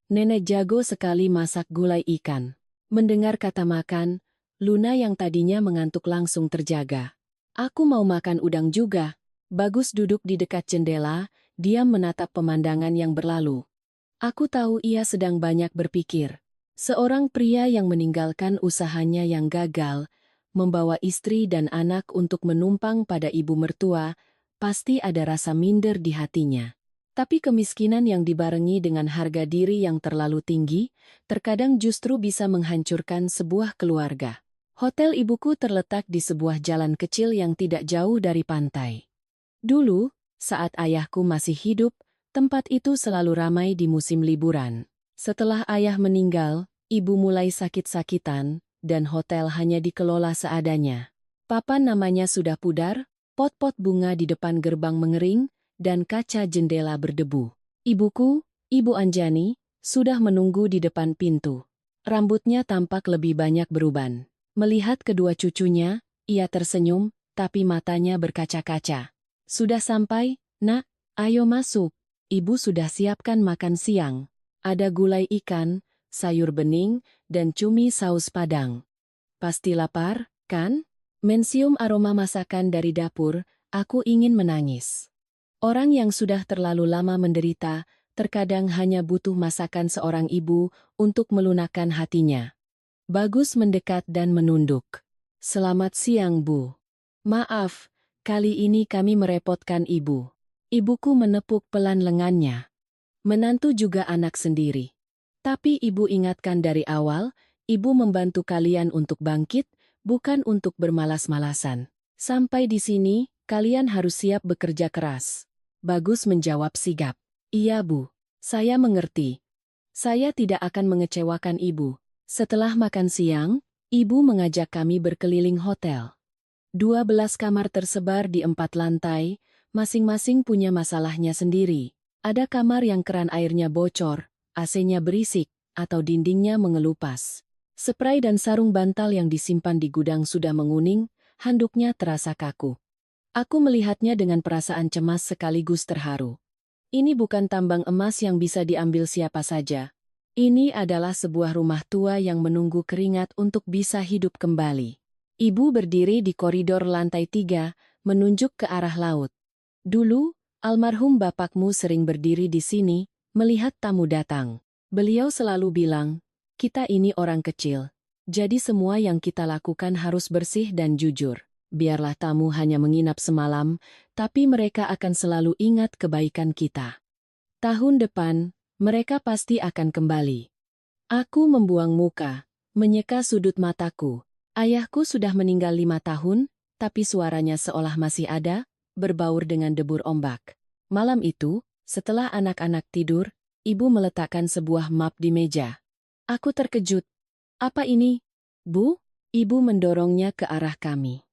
Speaker 1: Nenek jago sekali masak gulai ikan." Mendengar kata makan, Luna yang tadinya mengantuk langsung terjaga. "Aku mau makan udang juga." Bagus duduk di dekat jendela, diam menatap pemandangan yang berlalu. Aku tahu ia sedang banyak berpikir. Seorang pria yang meninggalkan usahanya yang gagal, membawa istri dan anak untuk menumpang pada ibu mertua, pasti ada rasa minder di hatinya. Tapi kemiskinan yang dibarengi dengan harga diri yang terlalu tinggi, terkadang justru bisa menghancurkan sebuah keluarga. Hotel ibuku terletak di sebuah jalan kecil yang tidak jauh dari pantai. Dulu, saat ayahku masih hidup, tempat itu selalu ramai di musim liburan. Setelah ayah meninggal, ibu mulai sakit-sakitan, dan hotel hanya dikelola seadanya. Papan namanya sudah pudar, pot-pot bunga di depan gerbang mengering, dan kaca jendela berdebu. Ibuku, Ibu Anjani, sudah menunggu di depan pintu. Rambutnya tampak lebih banyak beruban. Melihat kedua cucunya, ia tersenyum, tapi matanya berkaca-kaca. "Sudah sampai, Nak? Ayo masuk. Ibu sudah siapkan makan siang. Ada gulai ikan, sayur bening, dan cumi saus Padang. Pasti lapar, kan?" Mencium aroma masakan dari dapur, aku ingin menangis. Orang yang sudah terlalu lama menderita, terkadang hanya butuh masakan seorang ibu untuk melunakkan hatinya. Bagus mendekat dan menunduk. "Selamat siang, Bu. Maaf, kali ini kami merepotkan Ibu." Ibuku menepuk pelan lengannya. "Menantu juga anak sendiri. Tapi Ibu ingatkan dari awal, Ibu membantu kalian untuk bangkit, bukan untuk bermalas-malasan. Sampai di sini, kalian harus siap bekerja keras." Bagus menjawab sigap. "Iya, Bu. Saya mengerti. Saya tidak akan mengecewakan Ibu." Setelah makan siang, Ibu mengajak kami berkeliling hotel. 12 kamar tersebar di 4 lantai, masing-masing punya masalahnya sendiri. Ada kamar yang keran airnya bocor, AC-nya berisik, atau dindingnya mengelupas. Spray dan sarung bantal yang disimpan di gudang sudah menguning, handuknya terasa kaku. Aku melihatnya dengan perasaan cemas sekaligus terharu. Ini bukan tambang emas yang bisa diambil siapa saja. Ini adalah sebuah rumah tua yang menunggu keringat untuk bisa hidup kembali. Ibu berdiri di koridor lantai 3, menunjuk ke arah laut. "Dulu, almarhum bapakmu sering berdiri di sini, melihat tamu datang. Beliau selalu bilang, 'Kita ini orang kecil, jadi semua yang kita lakukan harus bersih dan jujur. Biarlah tamu hanya menginap semalam, tapi mereka akan selalu ingat kebaikan kita. Tahun depan, mereka pasti akan kembali.'" Aku membuang muka, menyeka sudut mataku. Ayahku sudah meninggal 5 tahun, tapi suaranya seolah masih ada, berbaur dengan debur ombak. Malam itu, setelah anak-anak tidur, ibu meletakkan sebuah map di meja. Aku terkejut. Apa ini? Bu? Ibu mendorongnya ke arah kami.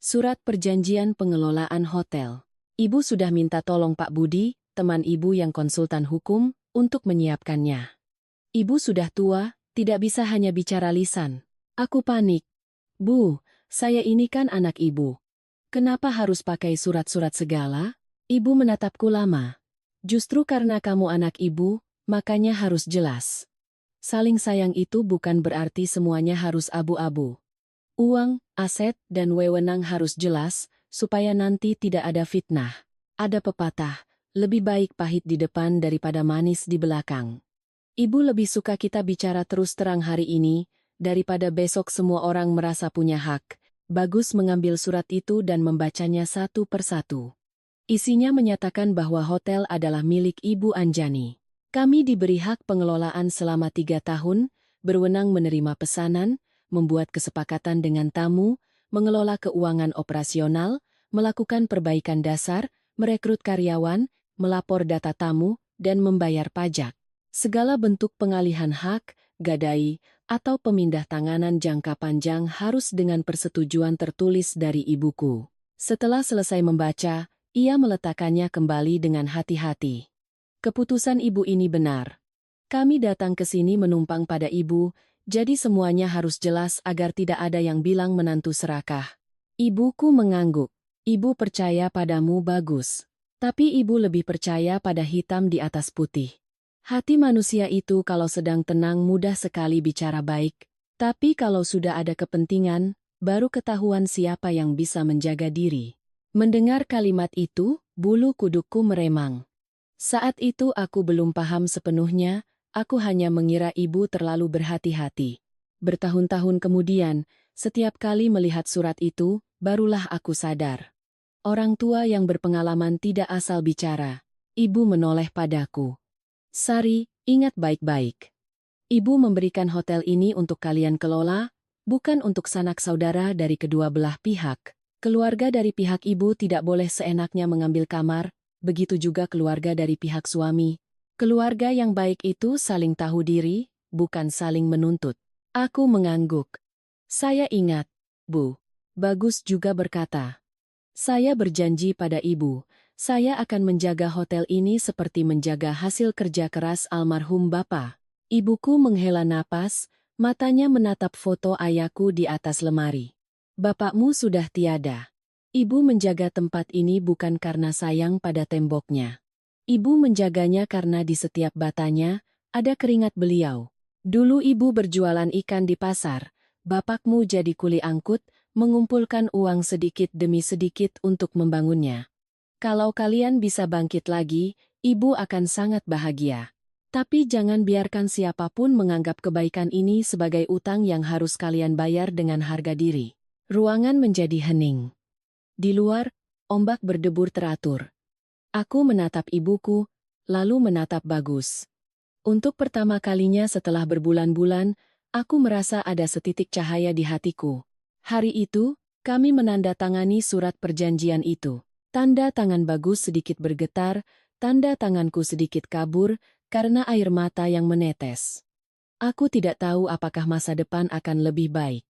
Speaker 1: Surat perjanjian pengelolaan hotel. Ibu sudah minta tolong Pak Budi, teman ibu yang konsultan hukum, untuk menyiapkannya. Ibu sudah tua, tidak bisa hanya bicara lisan. Aku panik. Bu, saya ini kan anak ibu. Kenapa harus pakai surat-surat segala? Ibu menatapku lama. Justru karena kamu anak ibu, makanya harus jelas. Saling sayang itu bukan berarti semuanya harus abu-abu. Uang, aset, dan wewenang harus jelas, supaya nanti tidak ada fitnah. Ada pepatah, lebih baik pahit di depan daripada manis di belakang. Ibu lebih suka kita bicara terus terang hari ini, daripada besok semua orang merasa punya hak. Bagus mengambil surat itu dan membacanya satu persatu. Isinya menyatakan bahwa hotel adalah milik Ibu Anjani. Kami diberi hak pengelolaan selama 3 tahun, berwenang menerima pesanan, membuat kesepakatan dengan tamu, mengelola keuangan operasional, melakukan perbaikan dasar, merekrut karyawan, melapor data tamu, dan membayar pajak. Segala bentuk pengalihan hak, gadai, atau pemindah tanganan jangka panjang harus dengan persetujuan tertulis dari ibuku. Setelah selesai membaca, ia meletakkannya kembali dengan hati-hati. Keputusan ibu ini benar. Kami datang ke sini menumpang pada ibu, jadi semuanya harus jelas agar tidak ada yang bilang menantu serakah. Ibuku mengangguk. Ibu percaya padamu bagus. Tapi ibu lebih percaya pada hitam di atas putih. Hati manusia itu kalau sedang tenang mudah sekali bicara baik. Tapi kalau sudah ada kepentingan, baru ketahuan siapa yang bisa menjaga diri. Mendengar kalimat itu, bulu kudukku meremang. Saat itu aku belum paham sepenuhnya. Aku hanya mengira ibu terlalu berhati-hati. Bertahun-tahun kemudian, setiap kali melihat surat itu, barulah aku sadar. Orang tua yang berpengalaman tidak asal bicara. Ibu menoleh padaku. Sari, ingat baik-baik. Ibu memberikan hotel ini untuk kalian kelola, bukan untuk sanak saudara dari kedua belah pihak. Keluarga dari pihak ibu tidak boleh seenaknya mengambil kamar, begitu juga keluarga dari pihak suami. Keluarga yang baik itu saling tahu diri, bukan saling menuntut. Aku mengangguk. Saya ingat, Bu. Bagus juga berkata. Saya berjanji pada ibu, saya akan menjaga hotel ini seperti menjaga hasil kerja keras almarhum Bapa. Ibuku menghela napas, matanya menatap foto ayahku di atas lemari. Bapakmu sudah tiada. Ibu menjaga tempat ini bukan karena sayang pada temboknya. Ibu menjaganya karena di setiap batanya, ada keringat beliau. Dulu ibu berjualan ikan di pasar, bapakmu jadi kuli angkut, mengumpulkan uang sedikit demi sedikit untuk membangunnya. Kalau kalian bisa bangkit lagi, ibu akan sangat bahagia. Tapi jangan biarkan siapapun menganggap kebaikan ini sebagai utang yang harus kalian bayar dengan harga diri. Ruangan menjadi hening. Di luar, ombak berdebur teratur. Aku menatap ibuku, lalu menatap Bagus. Untuk pertama kalinya setelah berbulan-bulan, aku merasa ada setitik cahaya di hatiku. Hari itu, kami menandatangani surat perjanjian itu. Tanda tangan Bagus sedikit bergetar, tanda tanganku sedikit kabur, karena air mata yang menetes. Aku tidak tahu apakah masa depan akan lebih baik.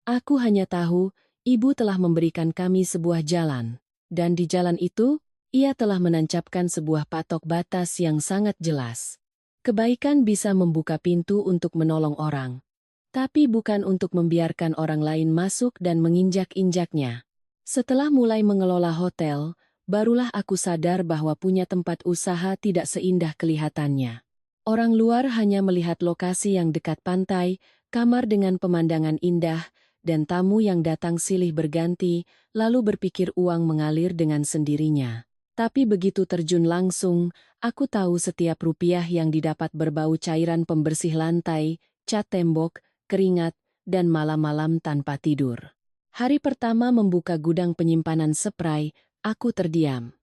Speaker 1: Aku hanya tahu, ibu telah memberikan kami sebuah jalan. Dan di jalan itu, ia telah menancapkan sebuah patok batas yang sangat jelas. Kebaikan bisa membuka pintu untuk menolong orang. Tapi bukan untuk membiarkan orang lain masuk dan menginjak-injaknya. Setelah mulai mengelola hotel, barulah aku sadar bahwa punya tempat usaha tidak seindah kelihatannya. Orang luar hanya melihat lokasi yang dekat pantai, kamar dengan pemandangan indah, dan tamu yang datang silih berganti, lalu berpikir uang mengalir dengan sendirinya. Tapi begitu terjun langsung, aku tahu setiap rupiah yang didapat berbau cairan pembersih lantai, cat tembok, keringat, dan malam-malam tanpa tidur. Hari pertama membuka gudang penyimpanan spray, aku terdiam.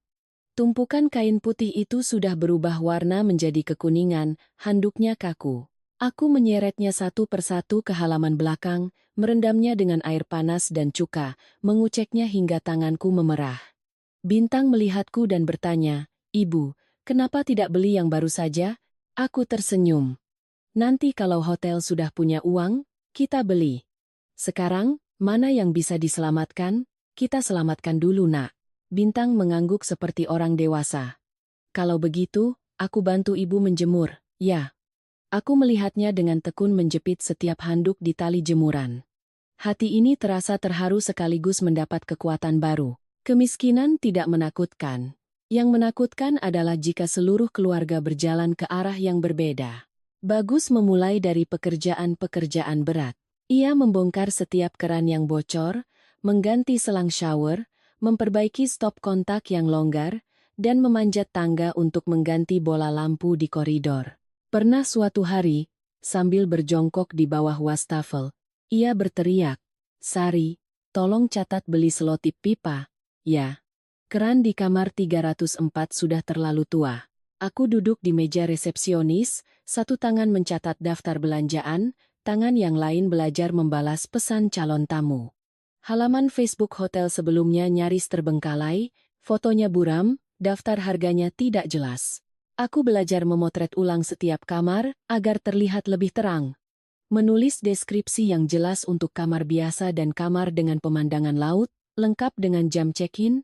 Speaker 1: Tumpukan kain putih itu sudah berubah warna menjadi kekuningan, handuknya kaku. Aku menyeretnya satu persatu ke halaman belakang, merendamnya dengan air panas dan cuka, menguceknya hingga tanganku memerah. Bintang melihatku dan bertanya, "Ibu, kenapa tidak beli yang baru saja?" Aku tersenyum. Nanti kalau hotel sudah punya uang, kita beli. Sekarang, mana yang bisa diselamatkan? Kita selamatkan dulu, Nak. Bintang mengangguk seperti orang dewasa. Kalau begitu, aku bantu ibu menjemur, ya. Aku melihatnya dengan tekun menjepit setiap handuk di tali jemuran. Hati ini terasa terharu sekaligus mendapat kekuatan baru. Kemiskinan tidak menakutkan. Yang menakutkan adalah jika seluruh keluarga berjalan ke arah yang berbeda. Bagus memulai dari pekerjaan-pekerjaan berat. Ia membongkar setiap keran yang bocor, mengganti selang shower, memperbaiki stop kontak yang longgar, dan memanjat tangga untuk mengganti bola lampu di koridor. Pernah suatu hari, sambil berjongkok di bawah wastafel, ia berteriak, "Sari, tolong catat beli selotip pipa, ya. Keran di kamar 304 sudah terlalu tua." Aku duduk di meja resepsionis, satu tangan mencatat daftar belanjaan, tangan yang lain belajar membalas pesan calon tamu. Halaman Facebook hotel sebelumnya nyaris terbengkalai, fotonya buram, daftar harganya tidak jelas. Aku belajar memotret ulang setiap kamar agar terlihat lebih terang. Menulis deskripsi yang jelas untuk kamar biasa dan kamar dengan pemandangan laut, lengkap dengan jam check-in,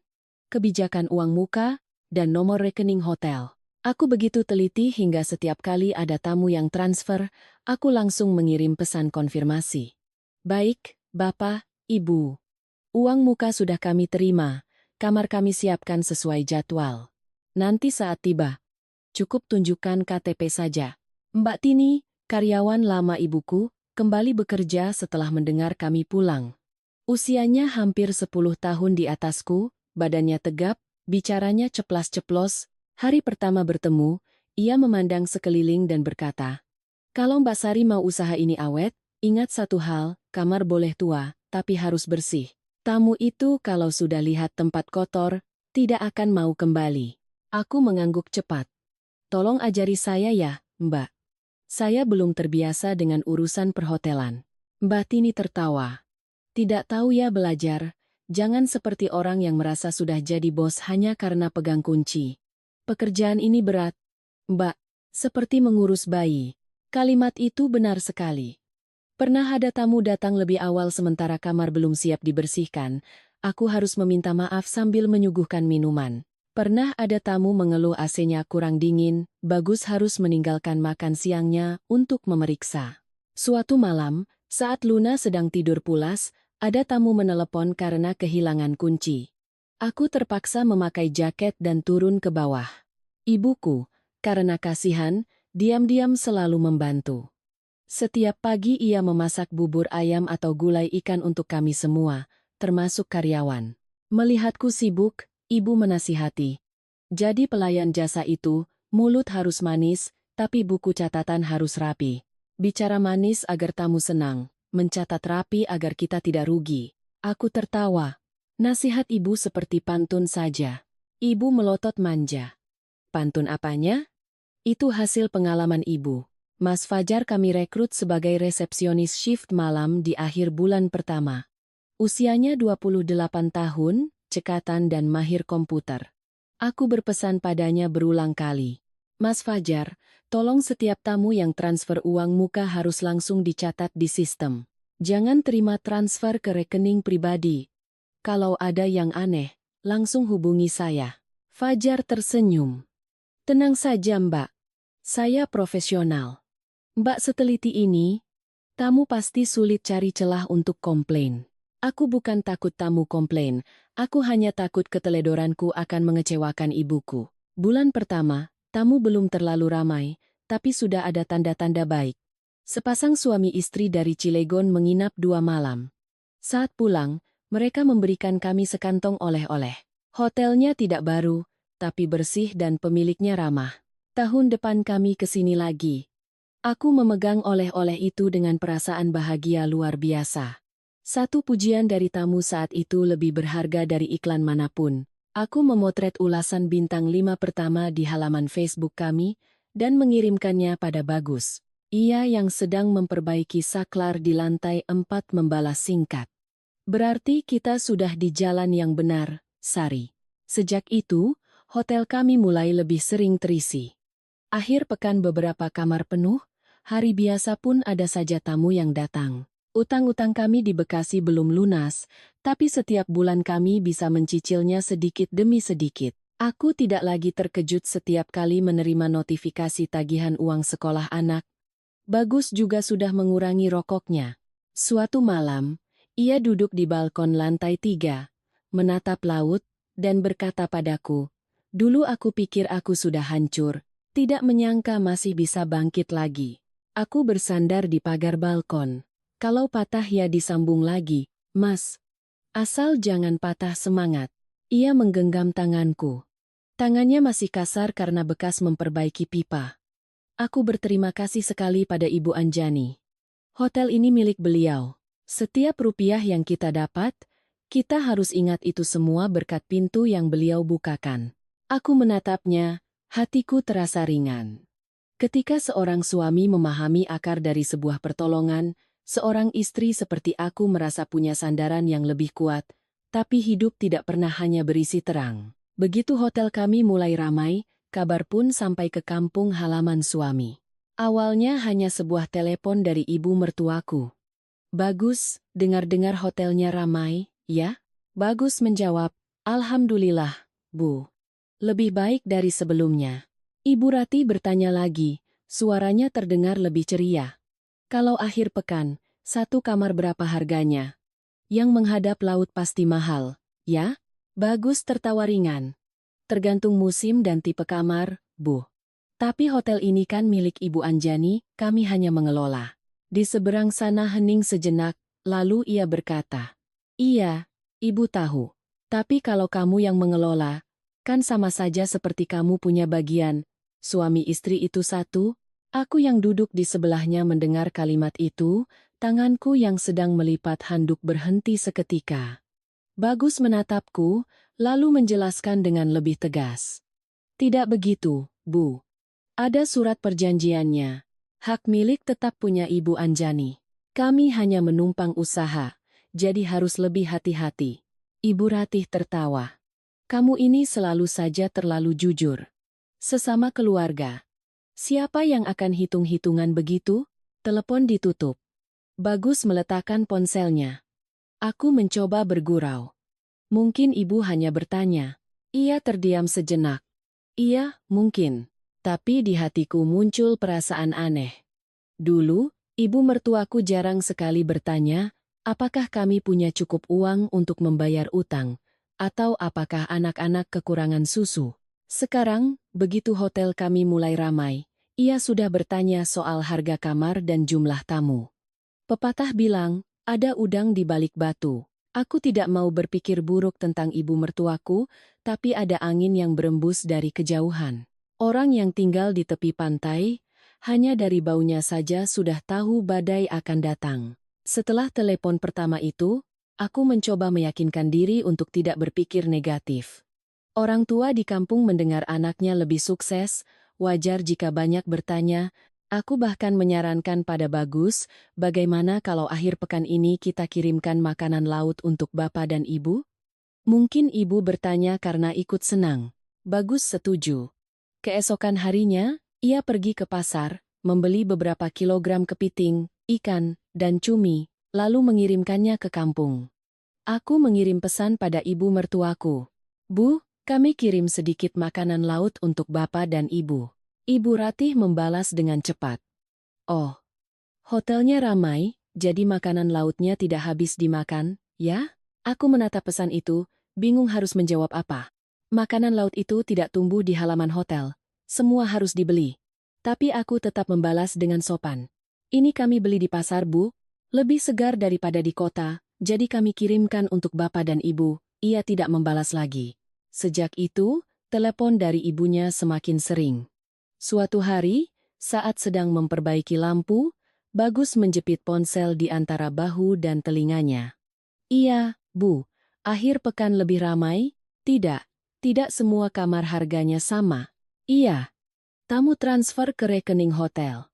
Speaker 1: kebijakan uang muka, dan nomor rekening hotel. Aku begitu teliti hingga setiap kali ada tamu yang transfer, aku langsung mengirim pesan konfirmasi. "Baik, Bapak, Ibu. Uang muka sudah kami terima, kamar kami siapkan sesuai jadwal. Nanti saat tiba, cukup tunjukkan KTP saja." Mbak Tini, karyawan lama ibuku, kembali bekerja setelah mendengar kami pulang. Usianya hampir 10 tahun di atasku, badannya tegap, bicaranya ceplas-ceplos. Hari pertama bertemu, ia memandang sekeliling dan berkata, "Kalau Mbak Sari mau usaha ini awet, ingat satu hal, kamar boleh tua, tapi harus bersih." Tamu itu kalau sudah lihat tempat kotor, tidak akan mau kembali. Aku mengangguk cepat. "Tolong ajari saya ya, Mbak. Saya belum terbiasa dengan urusan perhotelan." Mbak Tini tertawa. "Tidak tahu ya belajar, jangan seperti orang yang merasa sudah jadi bos hanya karena pegang kunci. Pekerjaan ini berat, Mbak, seperti mengurus bayi." Kalimat itu benar sekali. Pernah ada tamu datang lebih awal sementara kamar belum siap dibersihkan, aku harus meminta maaf sambil menyuguhkan minuman. Pernah ada tamu mengeluh AC-nya kurang dingin, Bagus harus meninggalkan makan siangnya untuk memeriksa. Suatu malam, saat Luna sedang tidur pulas, ada tamu menelepon karena kehilangan kunci. Aku terpaksa memakai jaket dan turun ke bawah. Ibuku, karena kasihan, diam-diam selalu membantu. Setiap pagi ia memasak bubur ayam atau gulai ikan untuk kami semua, termasuk karyawan. Melihatku sibuk, ibu menasihati. "Jadi pelayan jasa itu, mulut harus manis, tapi buku catatan harus rapi. Bicara manis agar tamu senang, mencatat rapi agar kita tidak rugi." Aku tertawa. Nasihat ibu seperti pantun saja. Ibu melotot manja. "Pantun apanya?" "Itu hasil pengalaman ibu. Mas Fajar kami rekrut sebagai resepsionis shift malam di akhir bulan pertama. Usianya 28 tahun, cekatan dan mahir komputer. Aku berpesan padanya berulang kali. 'Mas Fajar, tolong setiap tamu yang transfer uang muka harus langsung dicatat di sistem. Jangan terima transfer ke rekening pribadi. Kalau ada yang aneh, langsung hubungi saya.' Fajar tersenyum. 'Tenang saja, Mbak. Saya profesional.' Mbak seteliti ini, tamu pasti sulit cari celah untuk komplain. Aku bukan takut tamu komplain, aku hanya takut keteledoranku akan mengecewakan ibuku. Bulan pertama, tamu belum terlalu ramai, tapi sudah ada tanda-tanda baik. Sepasang suami istri dari Cilegon menginap 2 malam. Saat pulang, mereka memberikan kami sekantong oleh-oleh. Hotelnya tidak baru, tapi bersih dan pemiliknya ramah. Tahun depan kami ke sini lagi. Aku memegang oleh-oleh itu dengan perasaan bahagia luar biasa. Satu pujian dari tamu saat itu lebih berharga dari iklan manapun. Aku memotret ulasan bintang 5 pertama di halaman Facebook kami dan mengirimkannya pada Bagus. Ia yang sedang memperbaiki saklar di lantai 4 membalas singkat. "Berarti kita sudah di jalan yang benar, Sari." Sejak itu, hotel kami mulai lebih sering terisi. Akhir pekan beberapa kamar penuh, hari biasa pun ada saja tamu yang datang. Utang-utang kami di Bekasi belum lunas, tapi setiap bulan kami bisa mencicilnya sedikit demi sedikit. Aku tidak lagi terkejut setiap kali menerima notifikasi tagihan uang sekolah anak. Bagus juga sudah mengurangi rokoknya. Suatu malam, ia duduk di balkon lantai 3, menatap laut, dan berkata padaku, "Dulu aku pikir aku sudah hancur, tidak menyangka masih bisa bangkit lagi." Aku bersandar di pagar balkon. "Kalau patah ya disambung lagi, Mas. Asal jangan patah semangat." Ia menggenggam tanganku. Tangannya masih kasar karena bekas memperbaiki pipa. Aku berterima kasih sekali pada Ibu Anjani. Hotel ini milik beliau. Setiap rupiah yang kita dapat, kita harus ingat itu semua berkat pintu yang beliau bukakan. Aku menatapnya, hatiku terasa ringan. Ketika seorang suami memahami akar dari sebuah pertolongan, seorang istri seperti aku merasa punya sandaran yang lebih kuat, tapi hidup tidak pernah hanya berisi terang. Begitu hotel kami mulai ramai, kabar pun sampai ke kampung halaman suami. Awalnya hanya sebuah telepon dari ibu mertuaku. "Bagus, dengar-dengar hotelnya ramai, ya?" Bagus menjawab, "Alhamdulillah, Bu. Lebih baik dari sebelumnya." Ibu Rati bertanya lagi, suaranya terdengar lebih ceria. "Kalau akhir pekan, satu kamar berapa harganya?" "Yang menghadap laut pasti mahal, ya?" Bagus tertawa ringan. "Tergantung musim dan tipe kamar, Bu. Tapi hotel ini kan milik Ibu Anjani, kami hanya mengelola." Di seberang sana hening sejenak, lalu ia berkata, "Iya, Ibu tahu. Tapi kalau kamu yang mengelola, kan sama saja seperti kamu punya bagian. Suami istri itu satu." Aku yang duduk di sebelahnya mendengar kalimat itu, tanganku yang sedang melipat handuk berhenti seketika. Bagus menatapku, lalu menjelaskan dengan lebih tegas. "Tidak begitu, Bu. Ada surat perjanjiannya. Hak milik tetap punya Ibu Anjani. Kami hanya menumpang usaha, jadi harus lebih hati-hati." Ibu Ratih tertawa. "Kamu ini selalu saja terlalu jujur. Sesama keluarga. Siapa yang akan hitung-hitungan begitu?" Telepon ditutup. Bagus meletakkan ponselnya. Aku mencoba bergurau. "Mungkin ibu hanya bertanya." Ia terdiam sejenak. "Iya, mungkin. Tapi di hatiku muncul perasaan aneh. Dulu, ibu mertuaku jarang sekali bertanya, apakah kami punya cukup uang untuk membayar utang, atau apakah anak-anak kekurangan susu. Sekarang, begitu hotel kami mulai ramai, ia sudah bertanya soal harga kamar dan jumlah tamu. Pepatah bilang, ada udang di balik batu. Aku tidak mau berpikir buruk tentang ibu mertuaku, tapi ada angin yang berembus dari kejauhan. Orang yang tinggal di tepi pantai, hanya dari baunya saja sudah tahu badai akan datang. Setelah telepon pertama itu, aku mencoba meyakinkan diri untuk tidak berpikir negatif. Orang tua di kampung mendengar anaknya lebih sukses, wajar jika banyak bertanya. Aku bahkan menyarankan pada Bagus, bagaimana kalau akhir pekan ini kita kirimkan makanan laut untuk bapak dan ibu? Mungkin ibu bertanya karena ikut senang. Bagus setuju. Keesokan harinya, ia pergi ke pasar, membeli beberapa kilogram kepiting, ikan, dan cumi, lalu mengirimkannya ke kampung. Aku mengirim pesan pada ibu mertuaku. "Bu, kami kirim sedikit makanan laut untuk bapak dan ibu." Ibu Ratih membalas dengan cepat. "Oh, hotelnya ramai, jadi makanan lautnya tidak habis dimakan, ya?" Aku menatap pesan itu, bingung harus menjawab apa. Makanan laut itu tidak tumbuh di halaman hotel. Semua harus dibeli. Tapi aku tetap membalas dengan sopan. "Ini kami beli di pasar, Bu. Lebih segar daripada di kota, jadi kami kirimkan untuk bapak dan ibu." Ia tidak membalas lagi. Sejak itu, telepon dari ibunya semakin sering. Suatu hari, saat sedang memperbaiki lampu, Bagus menjepit ponsel di antara bahu dan telinganya. "Iya, Bu. Akhir pekan lebih ramai?" "Tidak. Tidak semua kamar harganya sama." "Iya." Tamu transfer ke rekening hotel.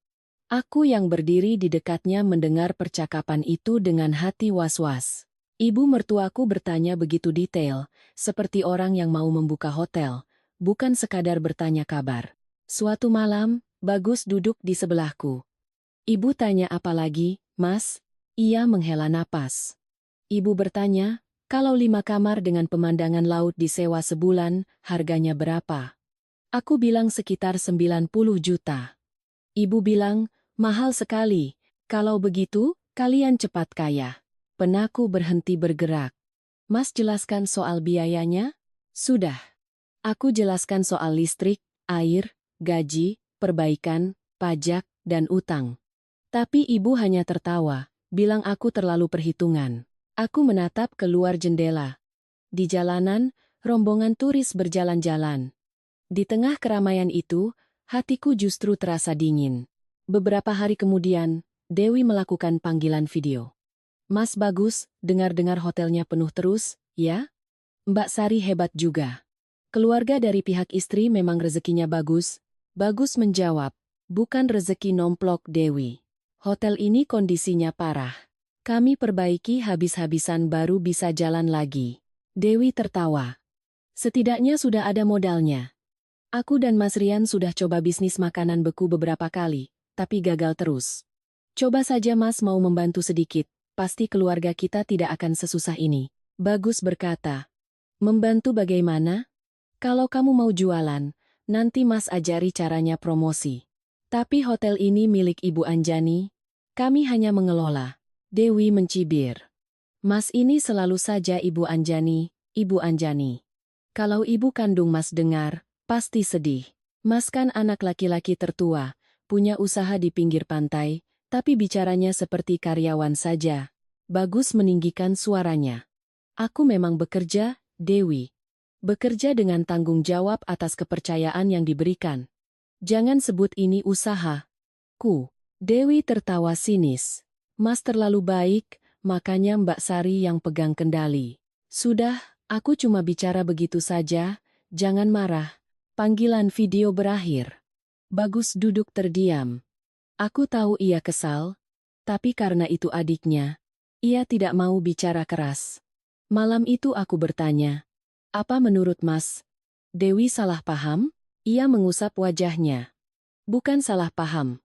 Speaker 1: Aku yang berdiri di dekatnya mendengar percakapan itu dengan hati was-was. Ibu mertuaku bertanya begitu detail, seperti orang yang mau membuka hotel, bukan sekadar bertanya kabar. Suatu malam, Bagus duduk di sebelahku. Ibu tanya apa lagi, Mas? Ia menghela napas. Ibu bertanya, kalau 5 kamar dengan pemandangan laut disewa sebulan, harganya berapa? Aku bilang sekitar 90 juta. Ibu bilang, mahal sekali. Kalau begitu, kalian cepat kaya. Penaku berhenti bergerak. Mas jelaskan soal biayanya? Sudah. Aku jelaskan soal listrik, air, gaji, perbaikan, pajak, dan utang. Tapi ibu hanya tertawa, bilang aku terlalu perhitungan. Aku menatap keluar jendela. Di jalanan, rombongan turis berjalan-jalan. Di tengah keramaian itu, hatiku justru terasa dingin. Beberapa hari kemudian, Dewi melakukan panggilan video. Mas Bagus, dengar-dengar hotelnya penuh terus, ya? Mbak Sari hebat juga. Keluarga dari pihak istri memang rezekinya bagus. Bagus menjawab, bukan rezeki nomplok Dewi. Hotel ini kondisinya parah. Kami perbaiki habis-habisan baru bisa jalan lagi. Dewi tertawa. Setidaknya sudah ada modalnya. Aku dan Mas Rian sudah coba bisnis makanan beku beberapa kali, tapi gagal terus. Coba saja Mas mau membantu sedikit, pasti keluarga kita tidak akan sesusah ini. Bagus berkata. Membantu bagaimana? Kalau kamu mau jualan, nanti Mas ajari caranya promosi. Tapi hotel ini milik Ibu Anjani. Kami hanya mengelola. Dewi mencibir. Mas ini selalu saja Ibu Anjani, Ibu Anjani. Kalau ibu kandung Mas dengar, pasti sedih. Mas kan anak laki-laki tertua, punya usaha di pinggir pantai, tapi bicaranya seperti karyawan saja. Bagus meninggikan suaranya. Aku memang bekerja, Dewi. Bekerja dengan tanggung jawab atas kepercayaan yang diberikan. Jangan sebut ini usaha. Dewi tertawa sinis. Mas terlalu baik, makanya Mbak Sari yang pegang kendali. Sudah, aku cuma bicara begitu saja, jangan marah. Panggilan video berakhir. Bagus duduk terdiam. Aku tahu ia kesal, tapi karena itu adiknya, ia tidak mau bicara keras. Malam itu aku bertanya, apa menurut Mas? Dewi salah paham? Ia mengusap wajahnya. Bukan salah paham.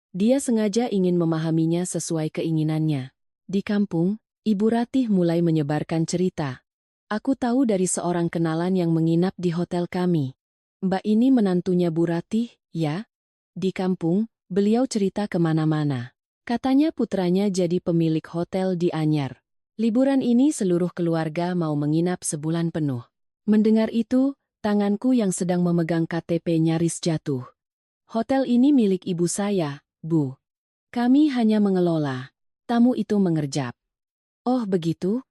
Speaker 1: Dia sengaja ingin memahaminya sesuai keinginannya. Di kampung, Ibu Ratih mulai menyebarkan cerita. Aku tahu dari seorang kenalan yang menginap di hotel kami. Mbak ini menantunya Bu Ratih, ya? Di kampung, beliau cerita kemana-mana. Katanya putranya jadi pemilik hotel di Anyar. Liburan ini seluruh keluarga mau menginap sebulan penuh. Mendengar itu, tanganku yang sedang memegang KTP nyaris jatuh. Hotel ini milik ibu saya, Bu. Kami hanya mengelola. Tamu itu mengerjap. Oh begitu?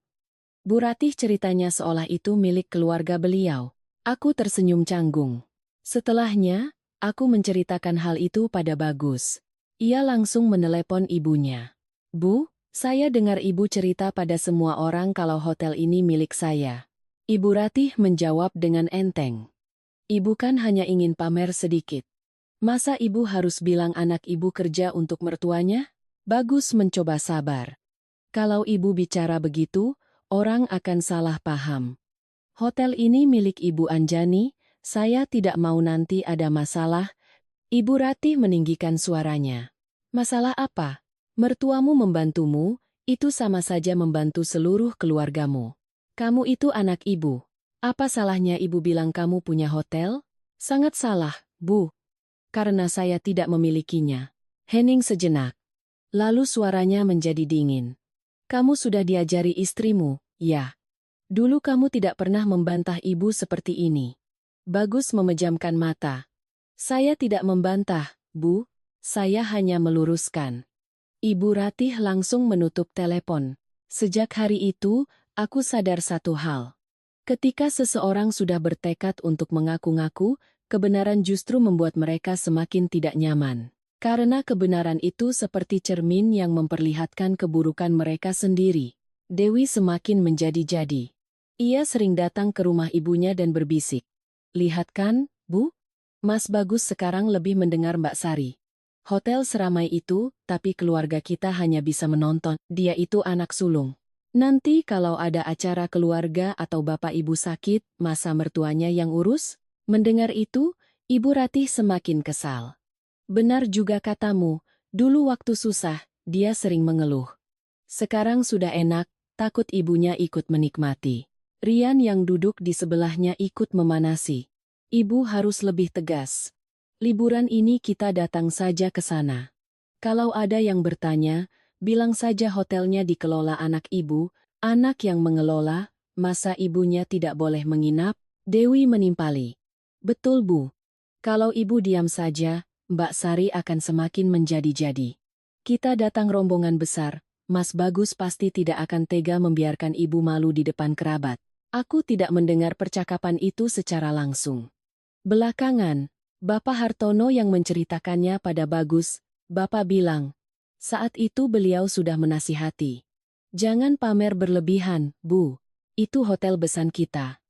Speaker 1: Bu Ratih ceritanya seolah itu milik keluarga beliau. Aku tersenyum canggung. Setelahnya, aku menceritakan hal itu pada Bagus. Ia langsung menelepon ibunya. Bu, saya dengar ibu cerita pada semua orang kalau hotel ini milik saya. Ibu Ratih menjawab dengan enteng. Ibu kan hanya ingin pamer sedikit. Masa ibu harus bilang anak ibu kerja untuk mertuanya? Bagus mencoba sabar. Kalau ibu bicara begitu, orang akan salah paham. Hotel ini milik Ibu Anjani, saya tidak mau nanti ada masalah. Ibu Ratih meninggikan suaranya. Masalah apa? Mertuamu membantumu, itu sama saja membantu seluruh keluargamu. Kamu itu anak ibu. Apa salahnya ibu bilang kamu punya hotel? Sangat salah, Bu. Karena saya tidak memilikinya. Hening sejenak. Lalu suaranya menjadi dingin. Kamu sudah diajari istrimu, ya? Dulu kamu tidak pernah membantah ibu seperti ini. Bagus memejamkan mata. Saya tidak membantah, Bu. Saya hanya meluruskan. Ibu Ratih langsung menutup telepon. Sejak hari itu, aku sadar satu hal. Ketika seseorang sudah bertekad untuk mengaku-ngaku, kebenaran justru membuat mereka semakin tidak nyaman. Karena kebenaran itu seperti cermin yang memperlihatkan keburukan mereka sendiri. Dewi semakin menjadi-jadi. Ia sering datang ke rumah ibunya dan berbisik. Lihat kan, Bu? Mas Bagus sekarang lebih mendengar Mbak Sari. Hotel seramai itu, tapi keluarga kita hanya bisa menonton. Dia itu anak sulung. Nanti kalau ada acara keluarga atau bapak ibu sakit, masa mertuanya yang urus? Mendengar itu, Ibu Ratih semakin kesal. Benar juga katamu, dulu waktu susah, dia sering mengeluh. Sekarang sudah enak, takut ibunya ikut menikmati. Rian yang duduk di sebelahnya ikut memanasi. Ibu harus lebih tegas. Liburan ini kita datang saja ke sana. Kalau ada yang bertanya, bilang saja hotelnya dikelola anak ibu, anak yang mengelola, masa ibunya tidak boleh menginap? Dewi menimpali. Betul Bu. Kalau ibu diam saja, Mbak Sari akan semakin menjadi-jadi. Kita datang rombongan besar, Mas Bagus pasti tidak akan tega membiarkan ibu malu di depan kerabat. Aku tidak mendengar percakapan itu secara langsung. Belakangan, Bapak Hartono yang menceritakannya pada Bagus, Bapak bilang, saat itu beliau sudah menasihati. Jangan pamer berlebihan, Bu. Itu hotel besan kita.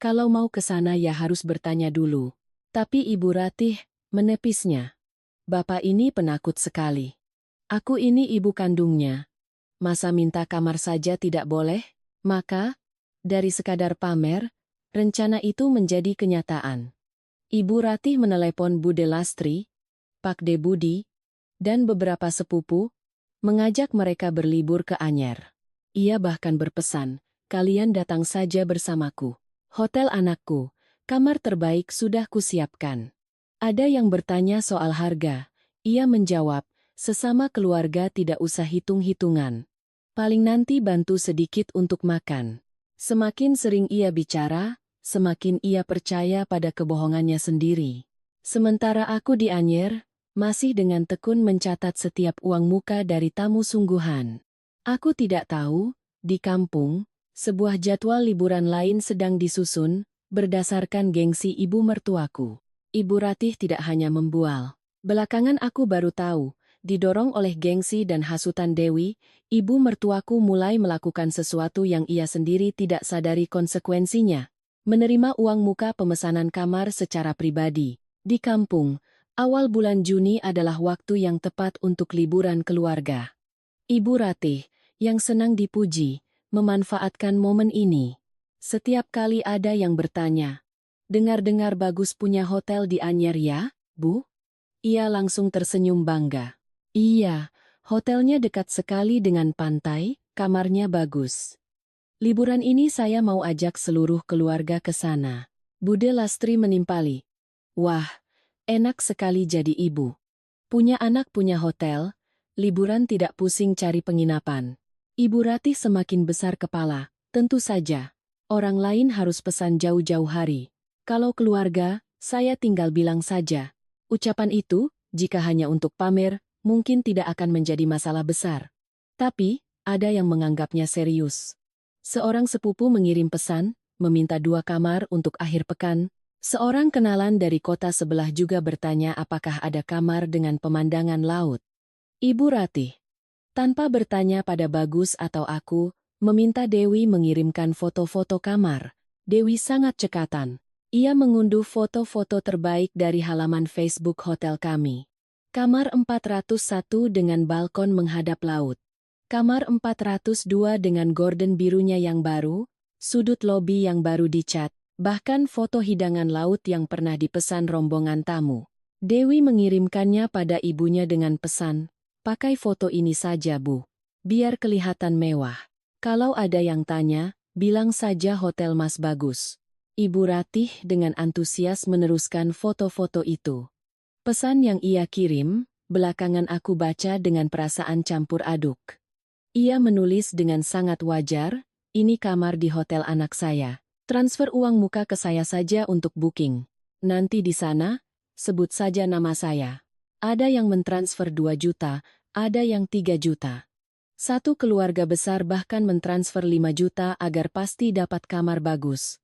Speaker 1: Kalau mau ke sana ya harus bertanya dulu. Tapi Ibu Ratih menepisnya. Bapak ini penakut sekali. Aku ini ibu kandungnya. Masa minta kamar saja tidak boleh? Maka, dari sekadar pamer, rencana itu menjadi kenyataan. Ibu Ratih menelepon Bude Lastri, Pak De Budi, dan beberapa sepupu, mengajak mereka berlibur ke Anyer. Ia bahkan berpesan, kalian datang saja bersamaku. Hotel anakku, kamar terbaik sudah kusiapkan. Ada yang bertanya soal harga. Ia menjawab, sesama keluarga tidak usah hitung-hitungan. Paling nanti bantu sedikit untuk makan. Semakin sering ia bicara, semakin ia percaya pada kebohongannya sendiri. Sementara aku di Anyer, masih dengan tekun mencatat setiap uang muka dari tamu sungguhan. Aku tidak tahu, di kampung, sebuah jadwal liburan lain sedang disusun, berdasarkan gengsi ibu mertuaku. Ibu Ratih tidak hanya membual. Belakangan aku baru tahu, didorong oleh gengsi dan hasutan Dewi, ibu mertuaku mulai melakukan sesuatu yang ia sendiri tidak sadari konsekuensinya. Menerima uang muka pemesanan kamar secara pribadi. Di kampung, awal bulan Juni adalah waktu yang tepat untuk liburan keluarga. Ibu Ratih, yang senang dipuji, memanfaatkan momen ini. Setiap kali ada yang bertanya, dengar-dengar Bagus punya hotel di Anyer ya, Bu? Ia langsung tersenyum bangga. Iya, hotelnya dekat sekali dengan pantai, kamarnya bagus. Liburan ini saya mau ajak seluruh keluarga ke sana. Bude Lastri menimpali. Wah, enak sekali jadi ibu. Punya anak punya hotel, liburan tidak pusing cari penginapan. Ibu Ratih semakin besar kepala, tentu saja. Orang lain harus pesan jauh-jauh hari. Kalau keluarga, saya tinggal bilang saja. Ucapan itu, jika hanya untuk pamer, mungkin tidak akan menjadi masalah besar. Tapi, ada yang menganggapnya serius. Seorang sepupu mengirim pesan, meminta 2 kamar untuk akhir pekan. Seorang kenalan dari kota sebelah juga bertanya apakah ada kamar dengan pemandangan laut. Ibu Ratih, tanpa bertanya pada Bagus atau aku, meminta Dewi mengirimkan foto-foto kamar. Dewi sangat cekatan. Ia mengunduh foto-foto terbaik dari halaman Facebook hotel kami. Kamar 401 dengan balkon menghadap laut. Kamar 402 dengan gorden birunya yang baru, sudut lobi yang baru dicat, bahkan foto hidangan laut yang pernah dipesan rombongan tamu. Dewi mengirimkannya pada ibunya dengan pesan, pakai foto ini saja Bu. Biar kelihatan mewah. Kalau ada yang tanya, bilang saja hotel Mas Bagus. Ibu Ratih dengan antusias meneruskan foto-foto itu. Pesan yang ia kirim, belakangan aku baca dengan perasaan campur aduk. Ia menulis dengan sangat wajar, ini kamar di hotel anak saya. Transfer uang muka ke saya saja untuk booking. Nanti di sana, sebut saja nama saya. Ada yang mentransfer 2 juta, ada yang 3 juta. Satu keluarga besar bahkan mentransfer 5 juta agar pasti dapat kamar bagus.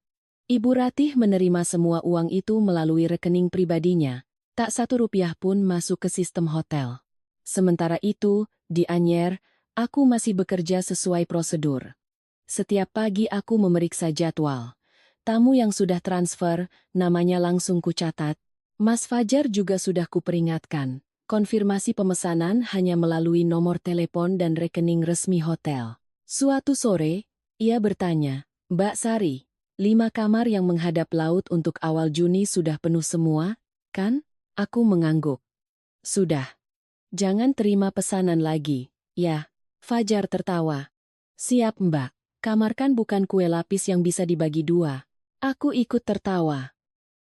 Speaker 1: Ibu Ratih menerima semua uang itu melalui rekening pribadinya. Tak 1 rupiah pun masuk ke sistem hotel. Sementara itu, di Anyer, aku masih bekerja sesuai prosedur. Setiap pagi aku memeriksa jadwal. Tamu yang sudah transfer, namanya langsung kucatat. Mas Fajar juga sudah kuperingatkan. Konfirmasi pemesanan hanya melalui nomor telepon dan rekening resmi hotel. Suatu sore, ia bertanya, Mbak Sari, 5 kamar yang menghadap laut untuk awal Juni sudah penuh semua? kan? Aku mengangguk. Sudah. Jangan terima pesanan lagi, ya. Fajar tertawa. Siap, Mbak. Kamar kan bukan kue lapis yang bisa dibagi dua. Aku ikut tertawa.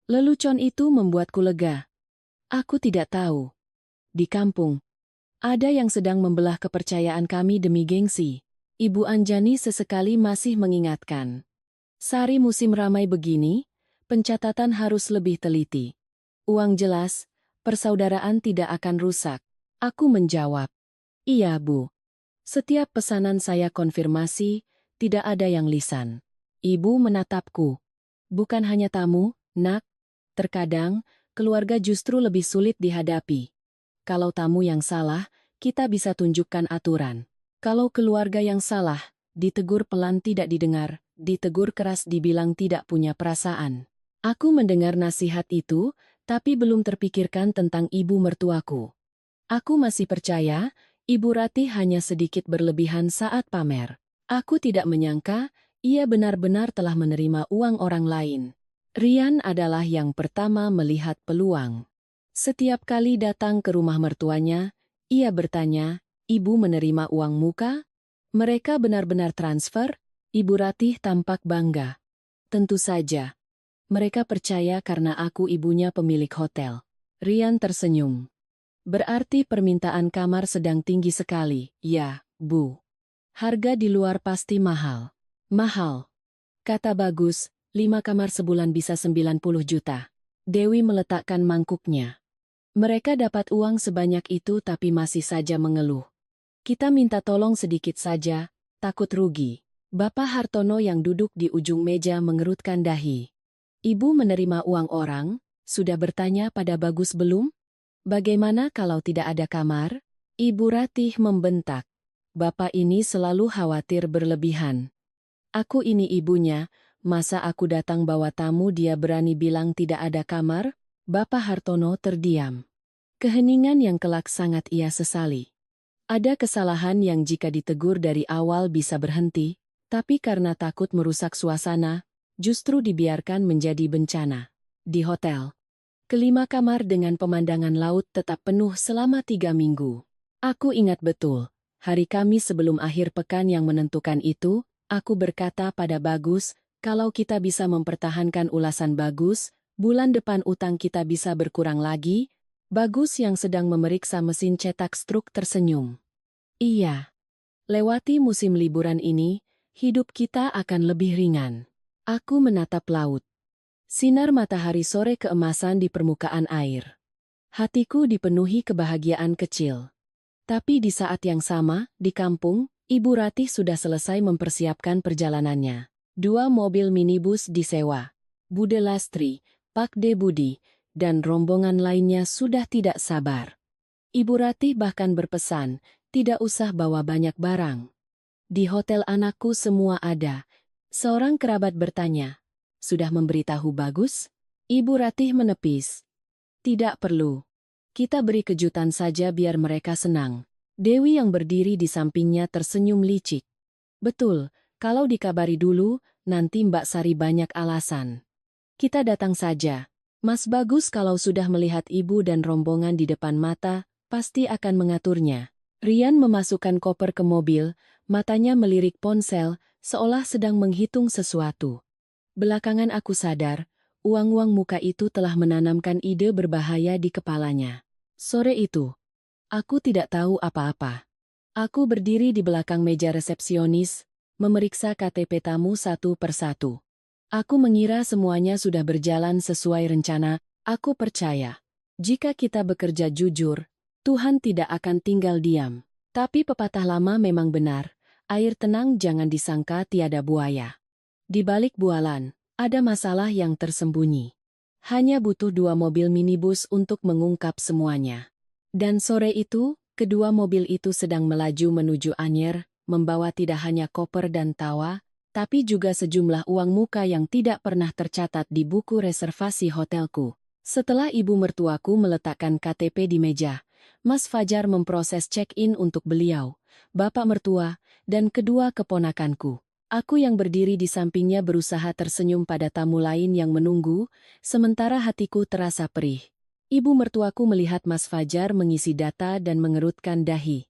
Speaker 1: Lelucon itu membuatku lega. Aku tidak tahu. Di kampung, ada yang sedang membelah kepercayaan kami demi gengsi. Ibu Anjani sesekali masih mengingatkan. Sari musim ramai begini, pencatatan harus lebih teliti. Uang jelas, persaudaraan tidak akan rusak. Aku menjawab. Iya, Bu. Setiap pesanan saya konfirmasi, tidak ada yang lisan. Ibu menatapku. Bukan hanya tamu, Nak. Terkadang, keluarga justru lebih sulit dihadapi. Kalau tamu yang salah, kita bisa tunjukkan aturan. Kalau keluarga yang salah, ditegur pelan tidak didengar, ditegur keras dibilang tidak punya perasaan. Aku mendengar nasihat itu, tapi belum terpikirkan tentang ibu mertuaku. Aku masih percaya, Ibu Ratih hanya sedikit berlebihan saat pamer. Aku tidak menyangka, ia benar-benar telah menerima uang orang lain. Rian adalah yang pertama melihat peluang. Setiap kali datang ke rumah mertuanya, ia bertanya, Ibu menerima uang muka? Mereka benar-benar transfer? Ibu Ratih tampak bangga. Tentu saja. Mereka percaya karena aku ibunya pemilik hotel. Rian tersenyum. Berarti permintaan kamar sedang tinggi sekali, ya, Bu. Harga di luar pasti mahal. Mahal. Kata Bagus, 5 kamar sebulan bisa 90 juta. Dewi meletakkan mangkuknya. Mereka dapat uang sebanyak itu tapi masih saja mengeluh. Kita minta tolong sedikit saja, takut rugi. Bapak Hartono yang duduk di ujung meja mengerutkan dahi. Ibu menerima uang orang, sudah bertanya pada Bagus belum? Bagaimana kalau tidak ada kamar? Ibu Ratih membentak. Bapak ini selalu khawatir berlebihan. Aku ini ibunya, masa aku datang bawa tamu dia berani bilang tidak ada kamar? Bapak Hartono terdiam. Keheningan yang kelak sangat ia sesali. Ada kesalahan yang jika ditegur dari awal bisa berhenti, tapi karena takut merusak suasana, justru dibiarkan menjadi bencana. Di hotel. Kelima kamar dengan pemandangan laut tetap penuh selama 3 minggu. Aku ingat betul, hari Kamis sebelum akhir pekan yang menentukan itu, aku berkata pada Bagus, kalau kita bisa mempertahankan ulasan Bagus, bulan depan utang kita bisa berkurang lagi. Bagus yang sedang memeriksa mesin cetak struk tersenyum. Iya. Lewati musim liburan ini, hidup kita akan lebih ringan. Aku menatap laut. Sinar matahari sore keemasan di permukaan air. Hatiku dipenuhi kebahagiaan kecil. Tapi di saat yang sama, di kampung, Ibu Ratih sudah selesai mempersiapkan perjalanannya. 2 mobil minibus disewa. Bude Lastri, Pak De Budi, dan rombongan lainnya sudah tidak sabar. Ibu Ratih bahkan berpesan, tidak usah bawa banyak barang. Di hotel anakku semua ada. Seorang kerabat bertanya, sudah memberitahu Bagus? Ibu Ratih menepis. Tidak perlu. Kita beri kejutan saja biar mereka senang. Dewi yang berdiri di sampingnya tersenyum licik. Betul, kalau dikabari dulu, nanti Mbak Sari banyak alasan. Kita datang saja. Mas Bagus kalau sudah melihat ibu dan rombongan di depan mata, pasti akan mengaturnya. Rian memasukkan koper ke mobil, matanya melirik ponsel, seolah sedang menghitung sesuatu. Belakangan aku sadar, uang-uang muka itu telah menanamkan ide berbahaya di kepalanya. Sore itu, aku tidak tahu apa-apa. Aku berdiri di belakang meja resepsionis, memeriksa KTP tamu satu persatu. Aku mengira semuanya sudah berjalan sesuai rencana, aku percaya. Jika kita bekerja jujur, Tuhan tidak akan tinggal diam. Tapi pepatah lama memang benar, air tenang jangan disangka tiada buaya. Di balik bualan, ada masalah yang tersembunyi. Hanya butuh 2 mobil minibus untuk mengungkap semuanya. Dan sore itu, kedua mobil itu sedang melaju menuju Anyer, membawa tidak hanya koper dan tawa, tapi juga sejumlah uang muka yang tidak pernah tercatat di buku reservasi hotelku. Setelah ibu mertuaku meletakkan KTP di meja, Mas Fajar memproses check-in untuk beliau, bapak mertua, dan kedua keponakanku. Aku yang berdiri di sampingnya berusaha tersenyum pada tamu lain yang menunggu, sementara hatiku terasa perih. Ibu mertuaku melihat Mas Fajar mengisi data dan mengerutkan dahi.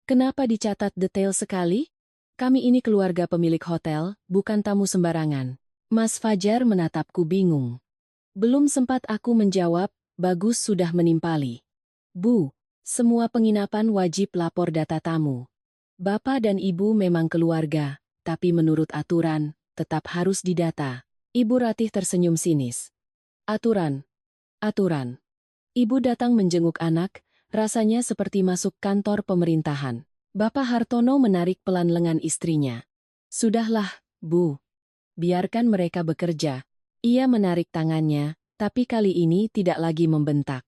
Speaker 1: Kenapa dicatat detail sekali? Kami ini keluarga pemilik hotel, bukan tamu sembarangan. Mas Fajar menatapku bingung. Belum sempat aku menjawab, Bagus sudah menimpali. Bu, semua penginapan wajib lapor data tamu. Bapak dan Ibu memang keluarga, tapi menurut aturan, tetap harus didata. Ibu Ratih tersenyum sinis. Aturan. Aturan. Ibu datang menjenguk anak, rasanya seperti masuk kantor pemerintahan. Bapak Hartono menarik pelan lengan istrinya. Sudahlah, Bu. Biarkan mereka bekerja. Ia menarik tangannya, tapi kali ini tidak lagi membentak.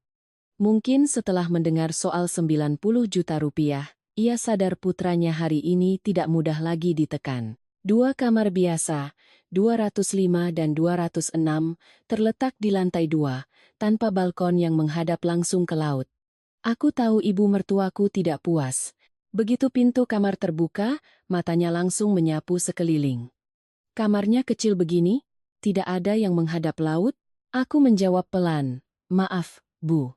Speaker 1: Mungkin setelah mendengar soal 90 juta rupiah, ia sadar putranya hari ini tidak mudah lagi ditekan. 2 kamar biasa, 205 dan 206, terletak di lantai 2, tanpa balkon yang menghadap langsung ke laut. Aku tahu ibu mertuaku tidak puas. Begitu pintu kamar terbuka, matanya langsung menyapu sekeliling. Kamarnya kecil begini? Tidak ada yang menghadap laut? Aku menjawab pelan, maaf, Bu.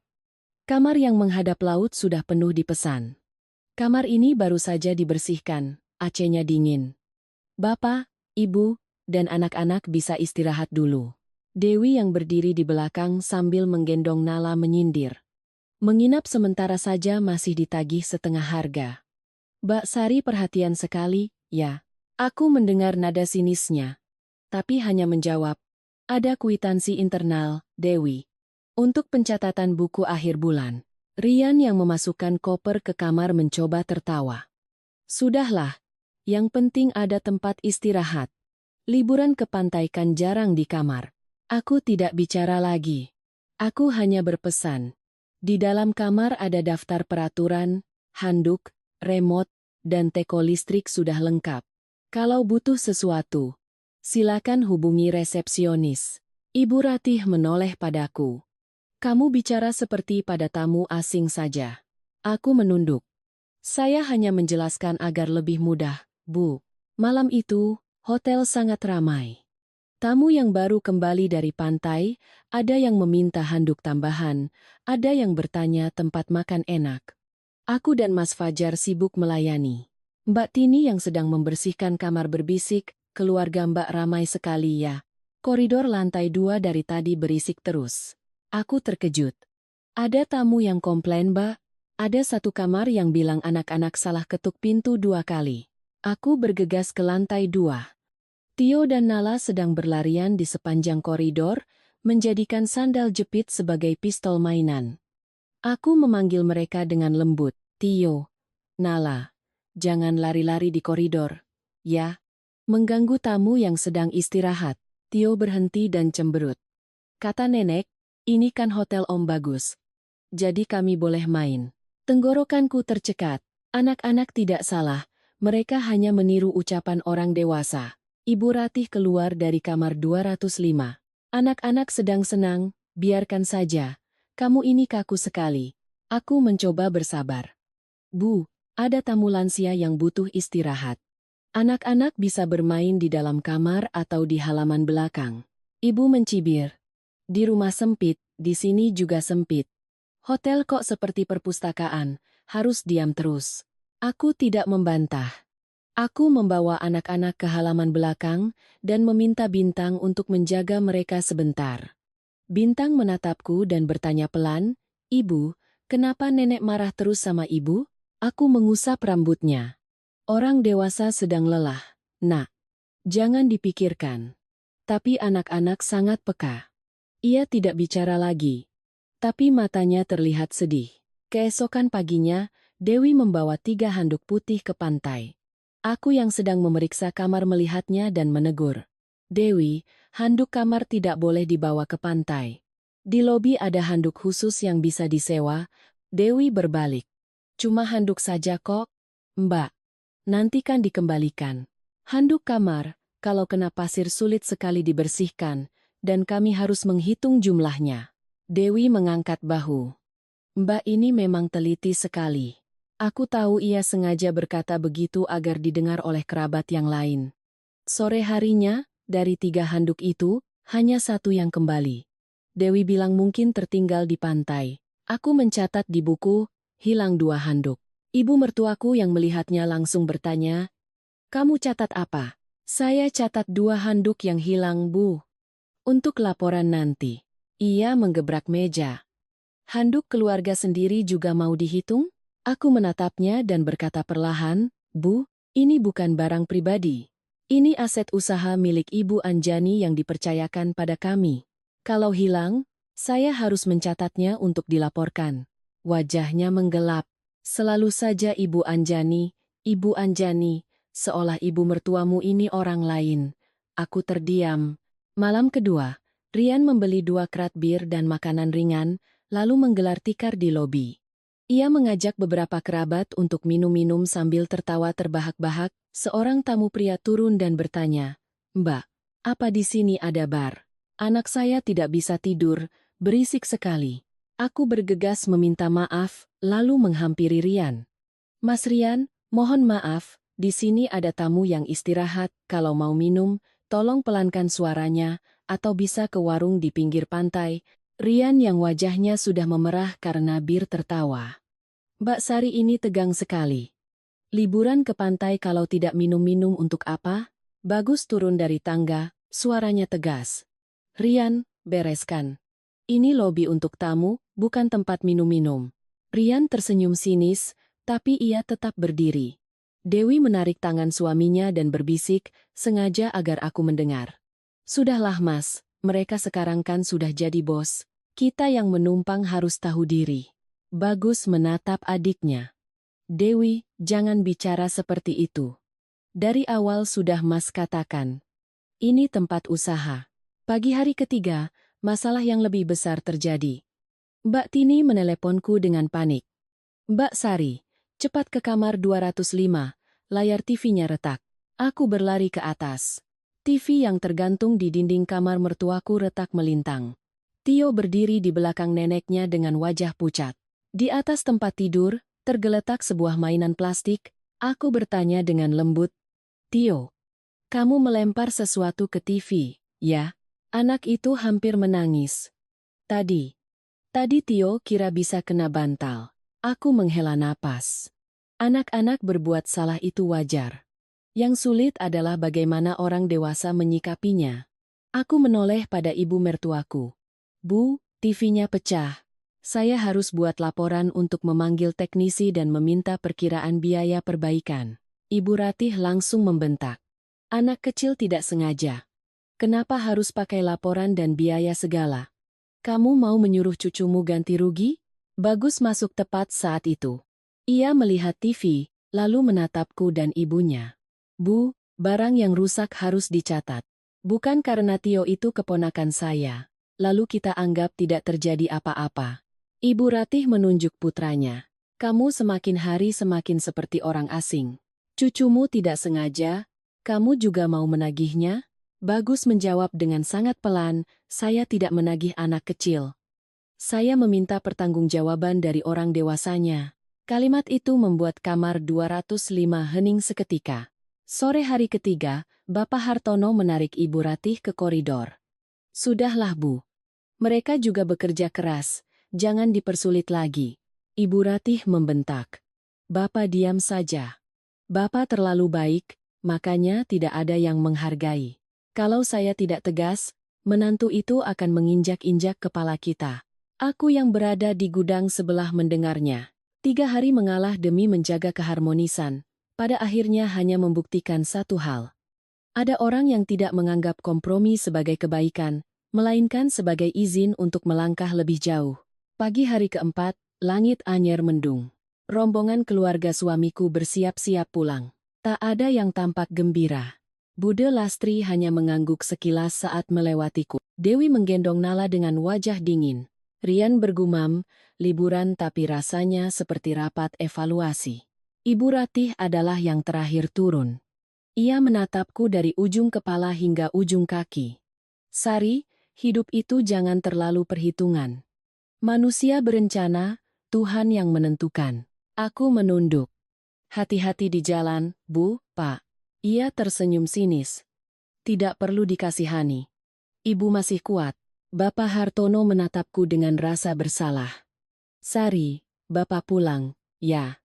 Speaker 1: Kamar yang menghadap laut sudah penuh dipesan. Kamar ini baru saja dibersihkan, AC-nya dingin. Bapak, Ibu, dan anak-anak bisa istirahat dulu. Dewi yang berdiri di belakang sambil menggendong Nala menyindir. Menginap sementara saja masih ditagih setengah harga. Mbak Sari perhatian sekali, ya. Aku mendengar nada sinisnya. Tapi hanya menjawab, ada kwitansi internal, Dewi. Untuk pencatatan buku akhir bulan. Rian yang memasukkan koper ke kamar mencoba tertawa. Sudahlah, yang penting ada tempat istirahat. Liburan ke pantai kan jarang di kamar. Aku tidak bicara lagi. Aku hanya berpesan. Di dalam kamar ada daftar peraturan, handuk, remote, dan teko listrik sudah lengkap. Kalau butuh sesuatu, silakan hubungi resepsionis. Ibu Ratih menoleh padaku. Kamu bicara seperti pada tamu asing saja. Aku menunduk. Saya hanya menjelaskan agar lebih mudah, Bu. Malam itu, hotel sangat ramai. Tamu yang baru kembali dari pantai, ada yang meminta handuk tambahan, ada yang bertanya tempat makan enak. Aku dan Mas Fajar sibuk melayani. Mbak Tini yang sedang membersihkan kamar berbisik, keluarga Mbak ramai sekali ya. Koridor lantai 2 dari tadi berisik terus. Aku terkejut. Ada tamu yang komplain, Mbak. Ada satu kamar yang bilang anak-anak salah ketuk pintu 2 kali. Aku bergegas ke lantai 2. Tio dan Nala sedang berlarian di sepanjang koridor, menjadikan sandal jepit sebagai pistol mainan. Aku memanggil mereka dengan lembut. Tio, Nala, jangan lari-lari di koridor. Ya, mengganggu tamu yang sedang istirahat. Tio berhenti dan cemberut. Kata nenek, ini kan hotel Om Bagus. Jadi kami boleh main. Tenggorokanku tercekat. Anak-anak tidak salah. Mereka hanya meniru ucapan orang dewasa. Ibu Ratih keluar dari kamar 205. Anak-anak sedang senang, biarkan saja. Kamu ini kaku sekali. Aku mencoba bersabar. Bu, ada tamu lansia yang butuh istirahat. Anak-anak bisa bermain di dalam kamar atau di halaman belakang. Ibu mencibir. Di rumah sempit, di sini juga sempit. Hotel kok seperti perpustakaan, harus diam terus. Aku tidak membantah. Aku membawa anak-anak ke halaman belakang dan meminta Bintang untuk menjaga mereka sebentar. Bintang menatapku dan bertanya pelan, Ibu, kenapa nenek marah terus sama ibu? Aku mengusap rambutnya. Orang dewasa sedang lelah. Nak, jangan dipikirkan. Tapi anak-anak sangat peka. Ia tidak bicara lagi. Tapi matanya terlihat sedih. Keesokan paginya, Dewi membawa 3 handuk putih ke pantai. Aku yang sedang memeriksa kamar melihatnya dan menegur. Dewi, handuk kamar tidak boleh dibawa ke pantai. Di lobi ada handuk khusus yang bisa disewa. Dewi berbalik. Cuma handuk saja kok, Mbak. Nanti kan dikembalikan. Handuk kamar, kalau kena pasir sulit sekali dibersihkan, dan kami harus menghitung jumlahnya. Dewi mengangkat bahu. Mbak ini memang teliti sekali. Aku tahu ia sengaja berkata begitu agar didengar oleh kerabat yang lain. Sore harinya, dari 3 handuk itu, hanya 1 yang kembali. Dewi bilang mungkin tertinggal di pantai. Aku mencatat di buku, hilang 2 handuk. Ibu mertuaku yang melihatnya langsung bertanya, "Kamu catat apa?" "Saya catat 2 handuk yang hilang, Bu. Untuk laporan nanti." Ia menggebrak meja. "Handuk keluarga sendiri juga mau dihitung?" Aku menatapnya dan berkata perlahan, "Bu, ini bukan barang pribadi. Ini aset usaha milik Ibu Anjani yang dipercayakan pada kami. Kalau hilang, saya harus mencatatnya untuk dilaporkan." Wajahnya menggelap. "Selalu saja Ibu Anjani, Ibu Anjani, seolah ibu mertuamu ini orang lain." Aku terdiam. Malam kedua, Rian membeli 2 krat bir dan makanan ringan, lalu menggelar tikar di lobi. Ia mengajak beberapa kerabat untuk minum-minum sambil tertawa terbahak-bahak. Seorang tamu pria turun dan bertanya, "Mbak, apa di sini ada bar? Anak saya tidak bisa tidur, berisik sekali." Aku bergegas meminta maaf, lalu menghampiri Rian. "Mas Rian, mohon maaf, di sini ada tamu yang istirahat. Kalau mau minum, tolong pelankan suaranya, atau bisa ke warung di pinggir pantai." Rian yang wajahnya sudah memerah karena bir tertawa. "Mbak Sari ini tegang sekali. Liburan ke pantai kalau tidak minum-minum untuk apa?" Bagus turun dari tangga, suaranya tegas. "Rian, bereskan. Ini lobi untuk tamu, bukan tempat minum-minum." Rian tersenyum sinis, tapi ia tetap berdiri. Dewi menarik tangan suaminya dan berbisik, sengaja agar aku mendengar. "Sudahlah Mas, mereka sekarang kan sudah jadi bos. Kita yang menumpang harus tahu diri." Bagus menatap adiknya. "Dewi, jangan bicara seperti itu. Dari awal sudah Mas katakan. Ini tempat usaha." Pagi hari ketiga, masalah yang lebih besar terjadi. Mbak Tini meneleponku dengan panik. "Mbak Sari, cepat ke kamar 205, layar TV-nya retak." Aku berlari ke atas. TV yang tergantung di dinding kamar mertuaku retak melintang. Tio berdiri di belakang neneknya dengan wajah pucat. Di atas tempat tidur, tergeletak sebuah mainan plastik. Aku bertanya dengan lembut, "Tio, kamu melempar sesuatu ke TV, ya?" Anak itu hampir menangis. Tadi Tio kira bisa kena bantal." Aku menghela napas. Anak-anak berbuat salah itu wajar. Yang sulit adalah bagaimana orang dewasa menyikapinya. Aku menoleh pada ibu mertuaku. "Bu, TV-nya pecah. Saya harus buat laporan untuk memanggil teknisi dan meminta perkiraan biaya perbaikan." Ibu Ratih langsung membentak. "Anak kecil tidak sengaja. Kenapa harus pakai laporan dan biaya segala? Kamu mau menyuruh cucumu ganti rugi?" Bagus masuk tepat saat itu. Ia melihat TV, lalu menatapku dan ibunya. "Bu, barang yang rusak harus dicatat. Bukan karena Tio itu keponakan saya. Lalu kita anggap tidak terjadi apa-apa." Ibu Ratih menunjuk putranya. "Kamu semakin hari semakin seperti orang asing. Cucumu tidak sengaja, kamu juga mau menagihnya?" Bagus menjawab dengan sangat pelan, "Saya tidak menagih anak kecil. Saya meminta pertanggungjawaban dari orang dewasanya." Kalimat itu membuat kamar 205 hening seketika. Sore hari ketiga, Bapak Hartono menarik Ibu Ratih ke koridor. "Sudahlah Bu. Mereka juga bekerja keras, jangan dipersulit lagi." Ibu Ratih membentak. "Bapak diam saja. Bapak terlalu baik, makanya tidak ada yang menghargai. Kalau saya tidak tegas, menantu itu akan menginjak-injak kepala kita." Aku yang berada di gudang sebelah mendengarnya. 3 hari mengalah demi menjaga keharmonisan, pada akhirnya hanya membuktikan satu hal. Ada orang yang tidak menganggap kompromi sebagai kebaikan, melainkan sebagai izin untuk melangkah lebih jauh. Pagi hari keempat, langit anyer mendung. Rombongan keluarga suamiku bersiap-siap pulang. Tak ada yang tampak gembira. Bude Lastri hanya mengangguk sekilas saat melewatiku. Dewi menggendong Nala dengan wajah dingin. Rian bergumam, liburan tapi rasanya seperti rapat evaluasi. Ibu Ratih adalah yang terakhir turun. Ia menatapku dari ujung kepala hingga ujung kaki. "Sari, hidup itu jangan terlalu perhitungan. Manusia berencana, Tuhan yang menentukan." Aku menunduk. "Hati-hati di jalan, Bu, Pak." Ia tersenyum sinis. "Tidak perlu dikasihani. Ibu masih kuat." Bapak Hartono menatapku dengan rasa bersalah. Sari, Bapak pulang, ya.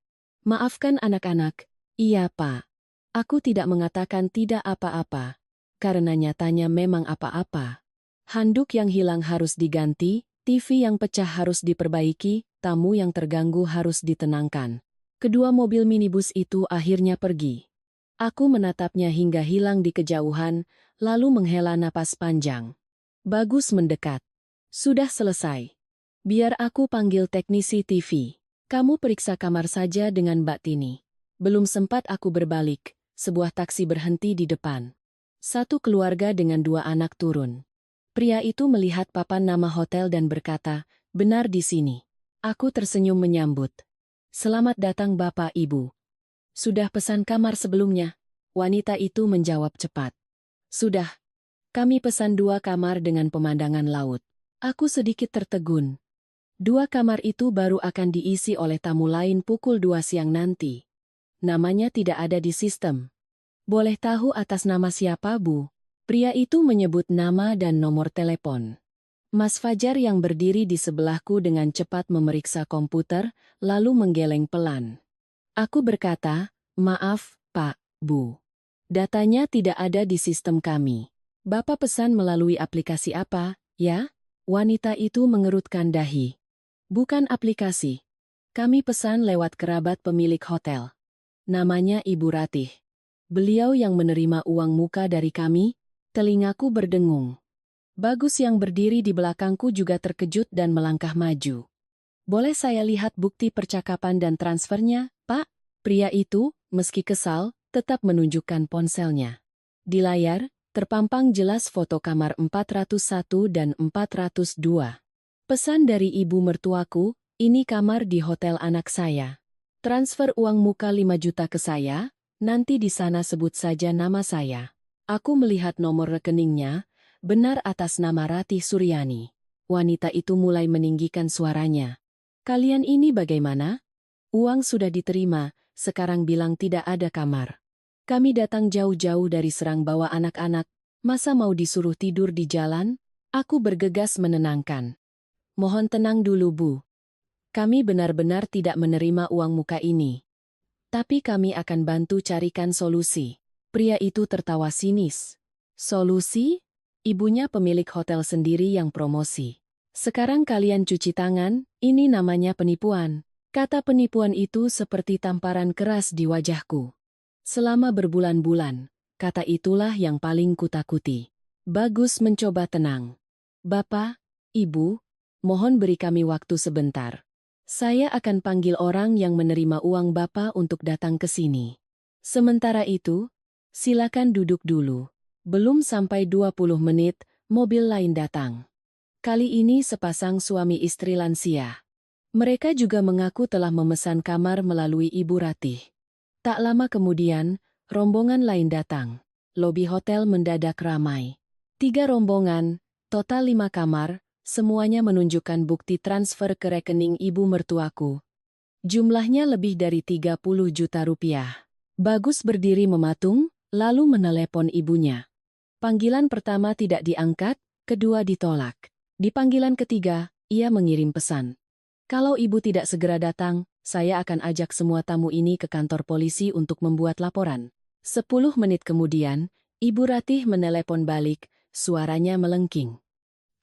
Speaker 1: Maafkan anak-anak. Iya, Pak. Aku tidak mengatakan tidak apa-apa. Karena nyatanya memang apa-apa. Handuk yang hilang harus diganti, TV yang pecah harus diperbaiki, tamu yang terganggu harus ditenangkan. Kedua mobil minibus itu akhirnya pergi. Aku menatapnya hingga hilang di kejauhan, lalu menghela napas panjang. Bagus mendekat. Sudah selesai. Biar aku panggil teknisi TV. Kamu periksa kamar saja dengan Mbak Tini. Belum sempat aku berbalik, sebuah taksi berhenti di depan. Satu keluarga dengan dua anak turun. Pria itu melihat papan nama hotel dan berkata, "Benar di sini." Aku tersenyum menyambut. "Selamat datang Bapak Ibu." "Sudah pesan kamar sebelumnya?" Wanita itu menjawab cepat. "Sudah. Kami pesan 2 kamar dengan pemandangan laut." Aku sedikit tertegun. 2 kamar itu baru akan diisi oleh tamu lain pukul 2 siang nanti. Namanya tidak ada di sistem. "Boleh tahu atas nama siapa, Bu?" Pria itu menyebut nama dan nomor telepon. Mas Fajar yang berdiri di sebelahku dengan cepat memeriksa komputer, lalu menggeleng pelan. Aku berkata, "Maaf, Pak, Bu. Datanya tidak ada di sistem kami." "Bapak pesan melalui aplikasi apa, ya?" Wanita itu mengerutkan dahi. "Bukan aplikasi. Kami pesan lewat kerabat pemilik hotel. Namanya Ibu Ratih. Beliau yang menerima uang muka dari kami." Telingaku berdengung. Bagus yang berdiri di belakangku juga terkejut dan melangkah maju. "Boleh saya lihat bukti percakapan dan transfernya, Pak?" Pria itu, meski kesal, tetap menunjukkan ponselnya. Di layar, terpampang jelas foto kamar 401 dan 402. "Pesan dari ibu mertuaku, ini kamar di hotel anak saya. Transfer uang muka 5 juta ke saya, nanti di sana sebut saja nama saya." Aku melihat nomor rekeningnya, benar atas nama Ratih Suryani. Wanita itu mulai meninggikan suaranya. "Kalian ini bagaimana? Uang sudah diterima, sekarang bilang tidak ada kamar. Kami datang jauh-jauh dari Serang bawa anak-anak, masa mau disuruh tidur di jalan?" Aku bergegas menenangkan. "Mohon tenang dulu, Bu. Kami benar-benar tidak menerima uang muka ini. Tapi kami akan bantu carikan solusi." Pria itu tertawa sinis. "Solusi?" Ibunya pemilik hotel sendiri yang promosi. "Sekarang kalian cuci tangan, ini namanya penipuan." Kata penipuan itu seperti tamparan keras di wajahku. Selama berbulan-bulan, kata itulah yang paling kutakuti. Bagus mencoba tenang. "Bapak, Ibu, mohon beri kami waktu sebentar. Saya akan panggil orang yang menerima uang Bapak untuk datang ke sini. Sementara itu, silakan duduk dulu." Belum sampai 20 menit, mobil lain datang. Kali ini sepasang suami istri lansia. Mereka juga mengaku telah memesan kamar melalui Ibu Ratih. Tak lama kemudian, rombongan lain datang. Lobi hotel mendadak ramai. 3 rombongan, total 5 kamar, semuanya menunjukkan bukti transfer ke rekening ibu mertuaku. Jumlahnya lebih dari 30 juta rupiah. Bagus berdiri mematung, lalu menelepon ibunya. Panggilan pertama tidak diangkat, kedua ditolak. Di panggilan ketiga, ia mengirim pesan. "Kalau ibu tidak segera datang, saya akan ajak semua tamu ini ke kantor polisi untuk membuat laporan." 10 menit kemudian, Ibu Ratih menelepon balik, suaranya melengking.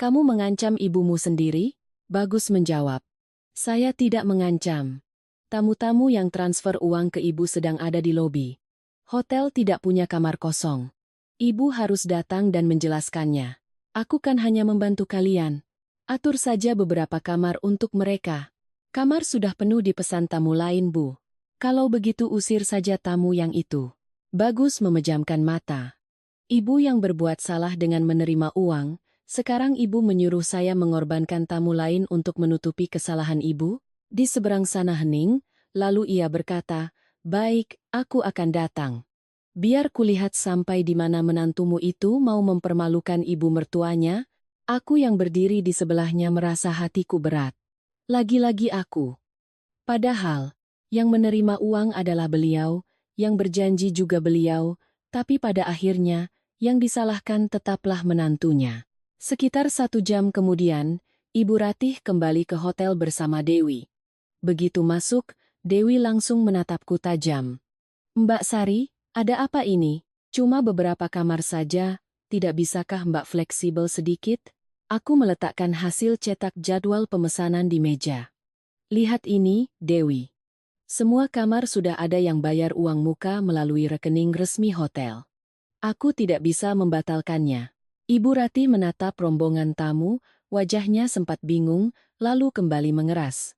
Speaker 1: "Kamu mengancam ibumu sendiri?" Bagus menjawab. "Saya tidak mengancam. Tamu-tamu yang transfer uang ke ibu sedang ada di lobi. Hotel tidak punya kamar kosong. Ibu harus datang dan menjelaskannya. Aku kan hanya membantu kalian. Atur saja beberapa kamar untuk mereka. Kamar sudah penuh dipesan tamu lain, Bu. Kalau begitu usir saja tamu yang itu." Bagus memejamkan mata. Ibu yang berbuat salah dengan menerima uang, sekarang ibu menyuruh saya mengorbankan tamu lain untuk menutupi kesalahan ibu? Di seberang sana hening, lalu ia berkata, "Baik, aku akan datang. Biar kulihat sampai di mana menantumu itu mau mempermalukan ibu mertuanya." Aku yang berdiri di sebelahnya merasa hatiku berat. Lagi-lagi aku. Padahal, yang menerima uang adalah beliau, yang berjanji juga beliau, tapi pada akhirnya, yang disalahkan tetaplah menantunya. Sekitar 1 jam kemudian, Ibu Ratih kembali ke hotel bersama Dewi. Begitu masuk, Dewi langsung menatapku tajam. Mbak Sari, ada apa ini? Cuma beberapa kamar saja, tidak bisakah Mbak fleksibel sedikit? Aku meletakkan hasil cetak jadwal pemesanan di meja. Lihat ini, Dewi. Semua kamar sudah ada yang bayar uang muka melalui rekening resmi hotel. Aku tidak bisa membatalkannya. Ibu Rati menatap rombongan tamu, wajahnya sempat bingung, lalu kembali mengeras.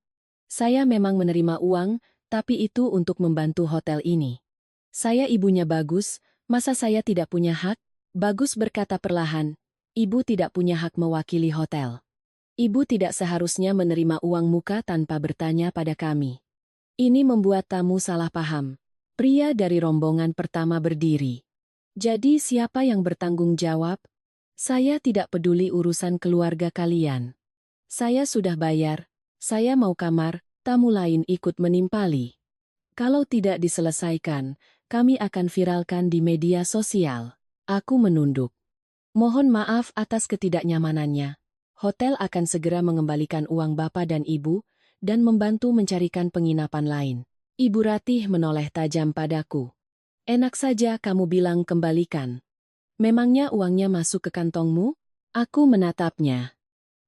Speaker 1: Saya memang menerima uang, tapi itu untuk membantu hotel ini. Saya ibunya Bagus, masa saya tidak punya hak? Bagus berkata perlahan, ibu tidak punya hak mewakili hotel. Ibu tidak seharusnya menerima uang muka tanpa bertanya pada kami. Ini membuat tamu salah paham. Pria dari rombongan pertama berdiri. Jadi siapa yang bertanggung jawab? Saya tidak peduli urusan keluarga kalian. Saya sudah bayar, saya mau kamar, tamu lain ikut menimpali. Kalau tidak diselesaikan, kami akan viralkan di media sosial. Aku menunduk. Mohon maaf atas ketidaknyamanannya. Hotel akan segera mengembalikan uang Bapak dan Ibu, dan membantu mencarikan penginapan lain. Ibu Ratih menoleh tajam padaku. Enak saja kamu bilang kembalikan. Memangnya uangnya masuk ke kantongmu? Aku menatapnya.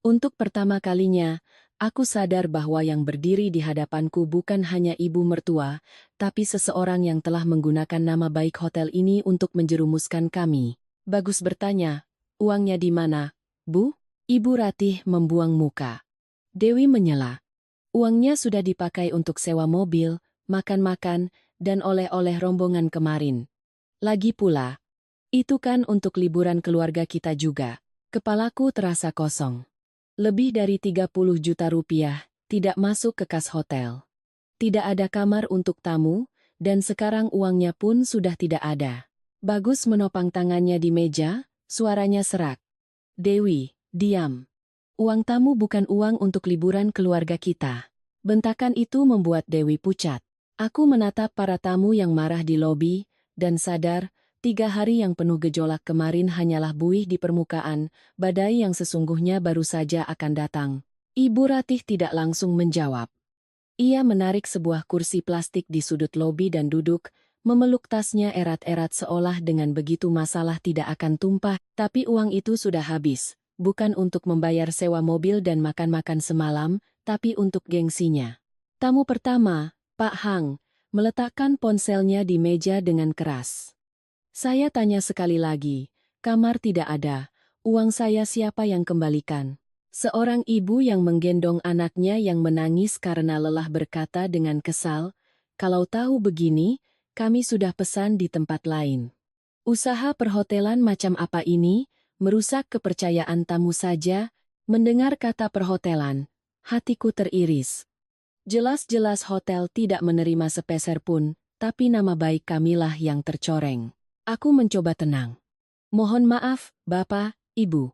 Speaker 1: Untuk pertama kalinya, aku sadar bahwa yang berdiri di hadapanku bukan hanya ibu mertua, tapi seseorang yang telah menggunakan nama baik hotel ini untuk menjerumuskan kami. Bagus bertanya, uangnya di mana, Bu? Ibu Ratih membuang muka. Dewi menyela. Uangnya sudah dipakai untuk sewa mobil, makan-makan, dan oleh-oleh rombongan kemarin. Lagi pula, itu kan untuk liburan keluarga kita juga. Kepalaku terasa kosong. Lebih dari 30 juta rupiah, tidak masuk ke kas hotel. Tidak ada kamar untuk tamu, dan sekarang uangnya pun sudah tidak ada. Bagus menopang tangannya di meja, suaranya serak. Dewi, diam. Uang tamu bukan uang untuk liburan keluarga kita. Bentakan itu membuat Dewi pucat. Aku menatap para tamu yang marah di lobi, dan sadar, 3 hari yang penuh gejolak kemarin hanyalah buih di permukaan, badai yang sesungguhnya baru saja akan datang. Ibu Ratih tidak langsung menjawab. Ia menarik sebuah kursi plastik di sudut lobi dan duduk, memeluk tasnya erat-erat seolah dengan begitu masalah tidak akan tumpah, tapi uang itu sudah habis. Bukan untuk membayar sewa mobil dan makan-makan semalam, tapi untuk gengsinya. Tamu pertama, Pak Hang, meletakkan ponselnya di meja dengan keras. Saya tanya sekali lagi, kamar tidak ada, uang saya siapa yang kembalikan? Seorang ibu yang menggendong anaknya yang menangis karena lelah berkata dengan kesal, kalau tahu begini, kami sudah pesan di tempat lain. Usaha perhotelan macam apa ini? Merusak kepercayaan tamu saja, mendengar kata perhotelan, hatiku teriris. Jelas-jelas hotel tidak menerima sepeser pun, tapi nama baik kamilah yang tercoreng. Aku mencoba tenang. Mohon maaf, Bapak, Ibu.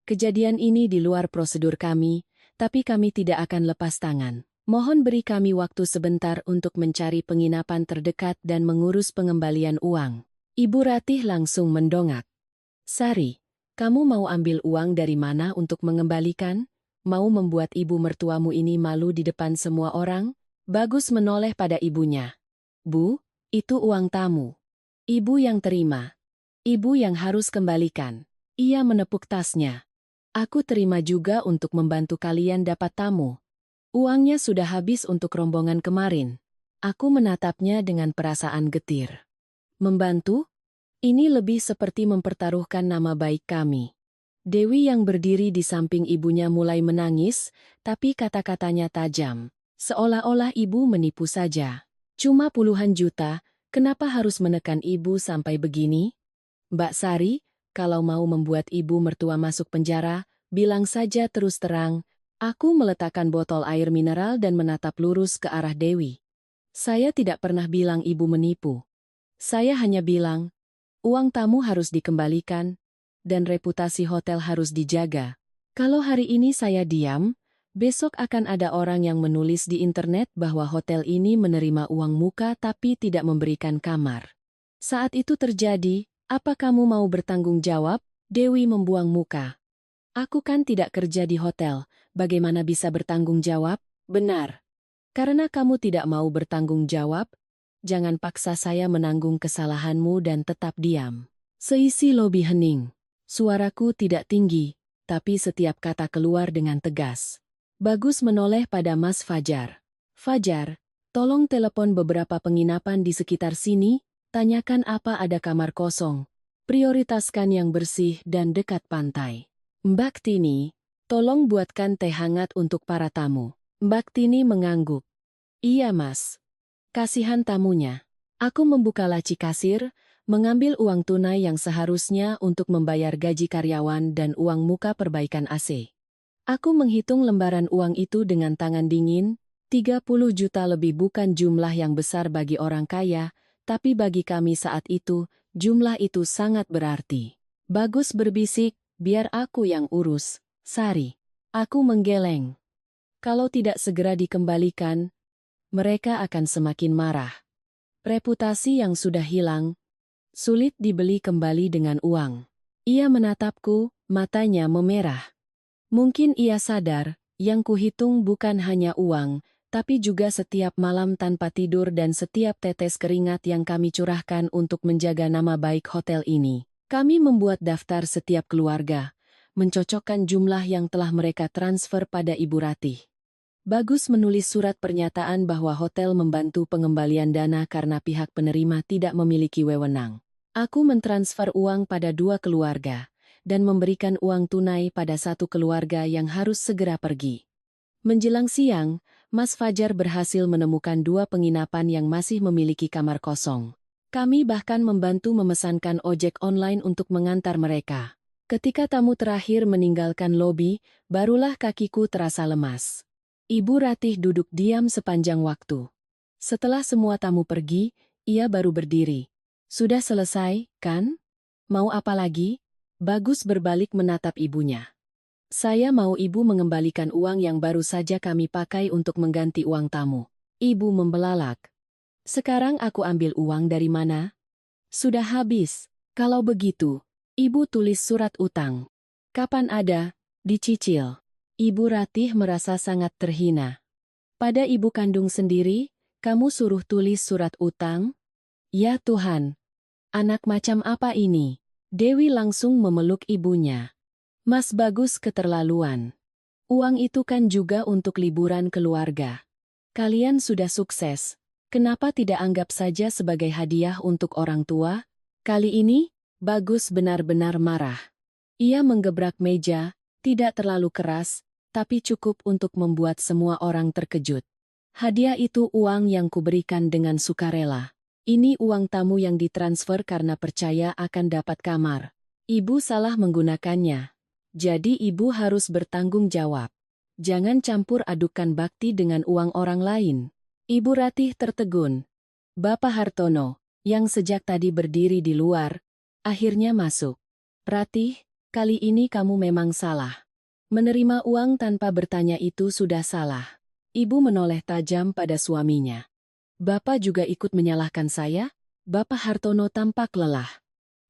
Speaker 1: Kejadian ini di luar prosedur kami, tapi kami tidak akan lepas tangan. Mohon beri kami waktu sebentar untuk mencari penginapan terdekat dan mengurus pengembalian uang. Ibu Ratih langsung mendongak. Sari, kamu mau ambil uang dari mana untuk mengembalikan? Mau membuat ibu mertuamu ini malu di depan semua orang? Bagus menoleh pada ibunya. Bu, itu uang tamu. Ibu yang terima. Ibu yang harus kembalikan. Ia menepuk tasnya. Aku terima juga untuk membantu kalian dapat tamu. Uangnya sudah habis untuk rombongan kemarin. Aku menatapnya dengan perasaan getir. Membantu? Ini lebih seperti mempertaruhkan nama baik kami. Dewi yang berdiri di samping ibunya mulai menangis, tapi kata-katanya tajam. Seolah-olah ibu menipu saja. Cuma puluhan juta, kenapa harus menekan ibu sampai begini? Mbak Sari, kalau mau membuat ibu mertua masuk penjara, bilang saja terus terang. Aku meletakkan botol air mineral dan menatap lurus ke arah Dewi. Saya tidak pernah bilang ibu menipu. Saya hanya bilang, uang tamu harus dikembalikan, dan reputasi hotel harus dijaga. Kalau hari ini saya diam, besok akan ada orang yang menulis di internet bahwa hotel ini menerima uang muka tapi tidak memberikan kamar. Saat itu terjadi, apa kamu mau bertanggung jawab? Dewi membuang muka. Aku kan tidak kerja di hotel, bagaimana bisa bertanggung jawab? Benar. Karena kamu tidak mau bertanggung jawab, jangan paksa saya menanggung kesalahanmu dan tetap diam. Seisi lobi hening. Suaraku tidak tinggi, tapi setiap kata keluar dengan tegas. Bagus menoleh pada Mas Fajar. Fajar, tolong telepon beberapa penginapan di sekitar sini, tanyakan apa ada kamar kosong. Prioritaskan yang bersih dan dekat pantai. Mbak Tini, tolong buatkan teh hangat untuk para tamu. Mbak Tini mengangguk. Iya mas. Kasihan tamunya. Aku membuka laci kasir, mengambil uang tunai yang seharusnya untuk membayar gaji karyawan dan uang muka perbaikan AC. Aku menghitung lembaran uang itu dengan tangan dingin, 30 juta lebih bukan jumlah yang besar bagi orang kaya, tapi bagi kami saat itu, jumlah itu sangat berarti. Bagus berbisik, biar aku yang urus. Sari. Aku menggeleng. Kalau tidak segera dikembalikan, mereka akan semakin marah. Reputasi yang sudah hilang, sulit dibeli kembali dengan uang. Ia menatapku, matanya memerah. Mungkin ia sadar, yang kuhitung bukan hanya uang, tapi juga setiap malam tanpa tidur dan setiap tetes keringat yang kami curahkan untuk menjaga nama baik hotel ini. Kami membuat daftar setiap keluarga, mencocokkan jumlah yang telah mereka transfer pada Ibu Ratih. Bagus menulis surat pernyataan bahwa hotel membantu pengembalian dana karena pihak penerima tidak memiliki wewenang. Aku mentransfer uang pada 2 keluarga, dan memberikan uang tunai pada 1 keluarga yang harus segera pergi. Menjelang siang, Mas Fajar berhasil menemukan 2 penginapan yang masih memiliki kamar kosong. Kami bahkan membantu memesankan ojek online untuk mengantar mereka. Ketika tamu terakhir meninggalkan lobi, barulah kakiku terasa lemas. Ibu Ratih duduk diam sepanjang waktu. Setelah semua tamu pergi, ia baru berdiri. Sudah selesai, kan? Mau apa lagi? Bagus berbalik menatap ibunya. Saya mau ibu mengembalikan uang yang baru saja kami pakai untuk mengganti uang tamu. Ibu membelalak. Sekarang aku ambil uang dari mana? Sudah habis. Kalau begitu, ibu tulis surat utang. Kapan ada? Dicicil. Ibu Ratih merasa sangat terhina. Pada ibu kandung sendiri, kamu suruh tulis surat utang? Ya Tuhan, anak macam apa ini? Dewi langsung memeluk ibunya. Mas Bagus keterlaluan. Uang itu kan juga untuk liburan keluarga. Kalian sudah sukses, kenapa tidak anggap saja sebagai hadiah untuk orang tua? Kali ini, Bagus benar-benar marah. Ia menggebrak meja, tidak terlalu keras, tapi cukup untuk membuat semua orang terkejut. Hadiah itu uang yang kuberikan dengan sukarela. Ini uang tamu yang ditransfer karena percaya akan dapat kamar. Ibu salah menggunakannya. Jadi ibu harus bertanggung jawab. Jangan campur adukan bakti dengan uang orang lain. Ibu Ratih tertegun. Bapak Hartono, yang sejak tadi berdiri di luar, akhirnya masuk. Ratih, kali ini kamu memang salah. Menerima uang tanpa bertanya itu sudah salah. Ibu menoleh tajam pada suaminya. Bapak juga ikut menyalahkan saya? Bapak Hartono tampak lelah.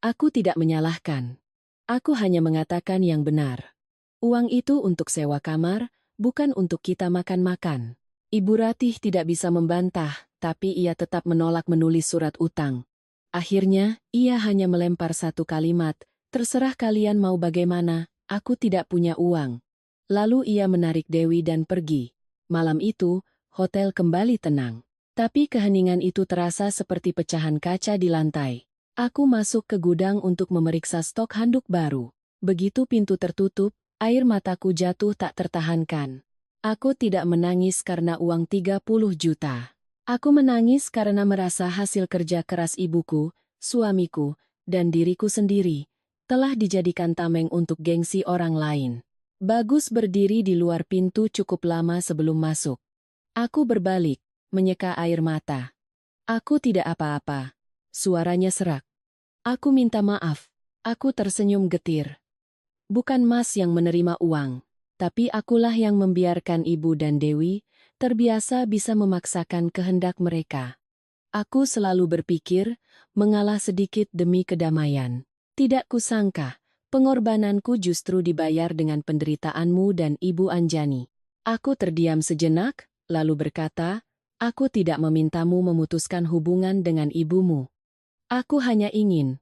Speaker 1: Aku tidak menyalahkan. Aku hanya mengatakan yang benar. Uang itu untuk sewa kamar, bukan untuk kita makan-makan. Ibu Ratih tidak bisa membantah, tapi ia tetap menolak menulis surat utang. Akhirnya, ia hanya melempar satu kalimat, terserah kalian mau bagaimana, aku tidak punya uang. Lalu ia menarik Dewi dan pergi. Malam itu, hotel kembali tenang. Tapi keheningan itu terasa seperti pecahan kaca di lantai. Aku masuk ke gudang untuk memeriksa stok handuk baru. Begitu pintu tertutup, air mataku jatuh tak tertahankan. Aku tidak menangis karena uang 30 juta. Aku menangis karena merasa hasil kerja keras ibuku, suamiku, dan diriku sendiri telah dijadikan tameng untuk gengsi orang lain. Bagus berdiri di luar pintu cukup lama sebelum masuk. Aku berbalik, menyeka air mata. Aku tidak apa-apa. Suaranya serak. Aku minta maaf. Aku tersenyum getir. Bukan Mas yang menerima uang, tapi akulah yang membiarkan Ibu dan Dewi terbiasa bisa memaksakan kehendak mereka. Aku selalu berpikir, mengalah sedikit demi kedamaian. Tidak kusangka, Pengorbananku justru dibayar dengan penderitaanmu dan Ibu Anjani. Aku terdiam sejenak, lalu berkata, aku tidak memintamu memutuskan hubungan dengan ibumu. Aku hanya ingin.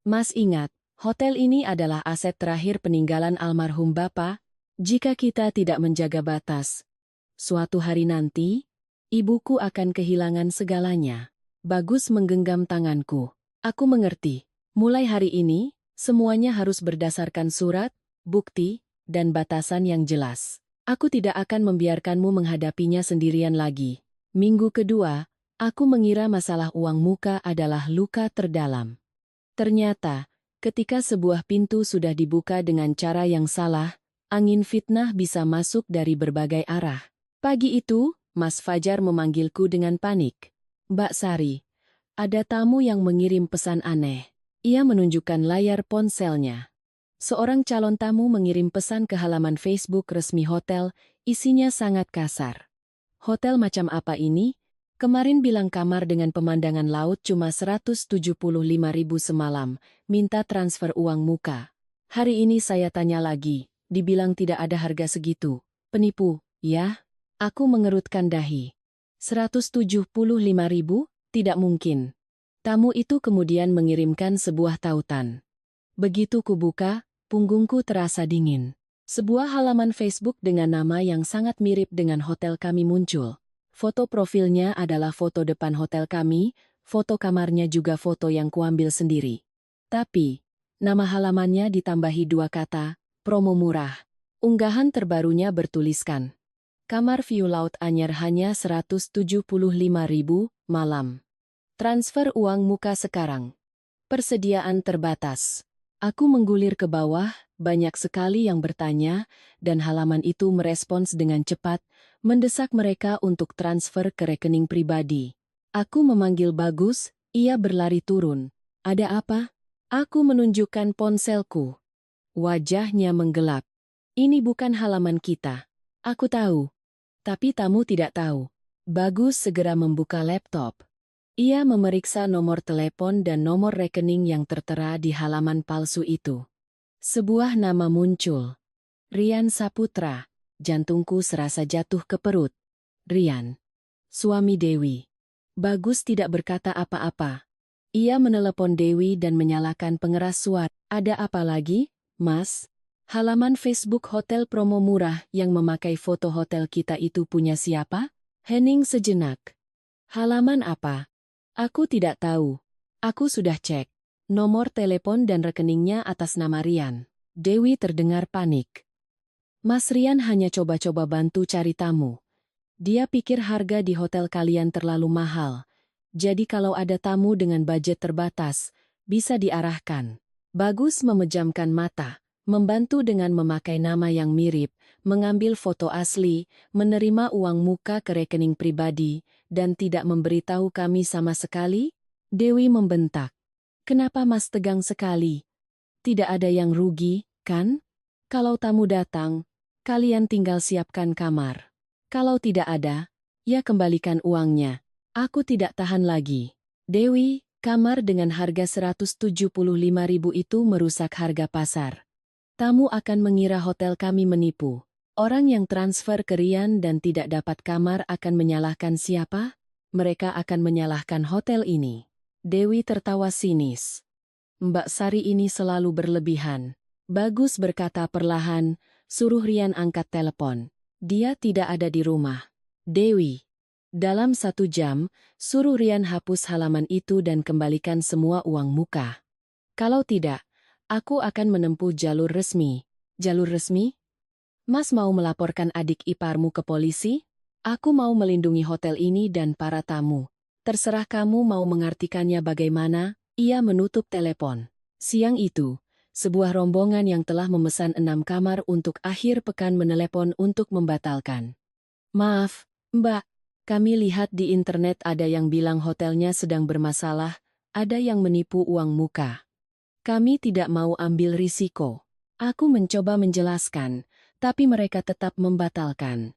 Speaker 1: Mas ingat, hotel ini adalah aset terakhir peninggalan almarhum Bapa. Jika kita tidak menjaga batas, suatu hari nanti, ibuku akan kehilangan segalanya. Bagus menggenggam tanganku. Aku mengerti. Mulai hari ini, semuanya harus berdasarkan surat, bukti, dan batasan yang jelas. Aku tidak akan membiarkanmu menghadapinya sendirian lagi. Minggu kedua, aku mengira masalah uang muka adalah luka terdalam. Ternyata, ketika sebuah pintu sudah dibuka dengan cara yang salah, angin fitnah bisa masuk dari berbagai arah. Pagi itu, Mas Fajar memanggilku dengan panik. Mbak Sari, ada tamu yang mengirim pesan aneh. Ia menunjukkan layar ponselnya. Seorang calon tamu mengirim pesan ke halaman Facebook resmi hotel, isinya sangat kasar. Hotel macam apa ini? Kemarin bilang kamar dengan pemandangan laut cuma 175.000 semalam, minta transfer uang muka. Hari ini saya tanya lagi, dibilang tidak ada harga segitu. Penipu, ya? Aku mengerutkan dahi. 175.000? Tidak mungkin. Tamu itu kemudian mengirimkan sebuah tautan. Begitu kubuka, punggungku terasa dingin. Sebuah halaman Facebook dengan nama yang sangat mirip dengan hotel kami muncul. Foto profilnya adalah foto depan hotel kami, foto kamarnya juga foto yang kuambil sendiri. Tapi, nama halamannya ditambahi 2 kata, promo murah. Unggahan terbarunya bertuliskan, kamar view laut anyar hanya 175.000 malam. Transfer uang muka sekarang. Persediaan terbatas. Aku menggulir ke bawah, banyak sekali yang bertanya, dan halaman itu merespons dengan cepat, mendesak mereka untuk transfer ke rekening pribadi. Aku memanggil Bagus, ia berlari turun. Ada apa? Aku menunjukkan ponselku. Wajahnya menggelap. Ini bukan halaman kita. Aku tahu. Tapi tamu tidak tahu. Bagus segera membuka laptop. Ia memeriksa nomor telepon dan nomor rekening yang tertera di halaman palsu itu. Sebuah nama muncul. Rian Saputra. Jantungku serasa jatuh ke perut. Rian. Suami Dewi. Bagus tidak berkata apa-apa. Ia menelepon Dewi dan menyalakan pengeras suara. Ada apa lagi, Mas? Halaman Facebook hotel promo murah yang memakai foto hotel kita itu punya siapa? Hening sejenak. Halaman apa? Aku tidak tahu. Aku sudah cek. Nomor telepon dan rekeningnya atas nama Rian. Dewi terdengar panik. Mas Rian hanya coba-coba bantu cari tamu. Dia pikir harga di hotel kalian terlalu mahal. Jadi kalau ada tamu dengan budget terbatas, bisa diarahkan. Bagus memejamkan mata, membantu dengan memakai nama yang mirip, mengambil foto asli, menerima uang muka ke rekening pribadi, dan tidak memberitahu kami sama sekali? Dewi membentak. Kenapa Mas tegang sekali? Tidak ada yang rugi, kan? Kalau tamu datang, kalian tinggal siapkan kamar. Kalau tidak ada, ya kembalikan uangnya. Aku tidak tahan lagi. Dewi, kamar dengan harga 175.000 itu merusak harga pasar. Tamu akan mengira hotel kami menipu. Orang yang transfer ke Rian dan tidak dapat kamar akan menyalahkan siapa? Mereka akan menyalahkan hotel ini. Dewi tertawa sinis. Mbak Sari ini selalu berlebihan. Bagus berkata perlahan, suruh Rian angkat telepon. Dia tidak ada di rumah. Dewi. Dalam 1 jam, suruh Rian hapus halaman itu dan kembalikan semua uang muka. Kalau tidak, aku akan menempuh jalur resmi. Jalur resmi? Mas mau melaporkan adik iparmu ke polisi? Aku mau melindungi hotel ini dan para tamu. Terserah kamu mau mengartikannya bagaimana. Ia menutup telepon. Siang itu, sebuah rombongan yang telah memesan 6 kamar untuk akhir pekan menelepon untuk membatalkan. Maaf, Mbak. Kami lihat di internet ada yang bilang hotelnya sedang bermasalah, ada yang menipu uang muka. Kami tidak mau ambil risiko. Aku mencoba menjelaskan, tapi mereka tetap membatalkan.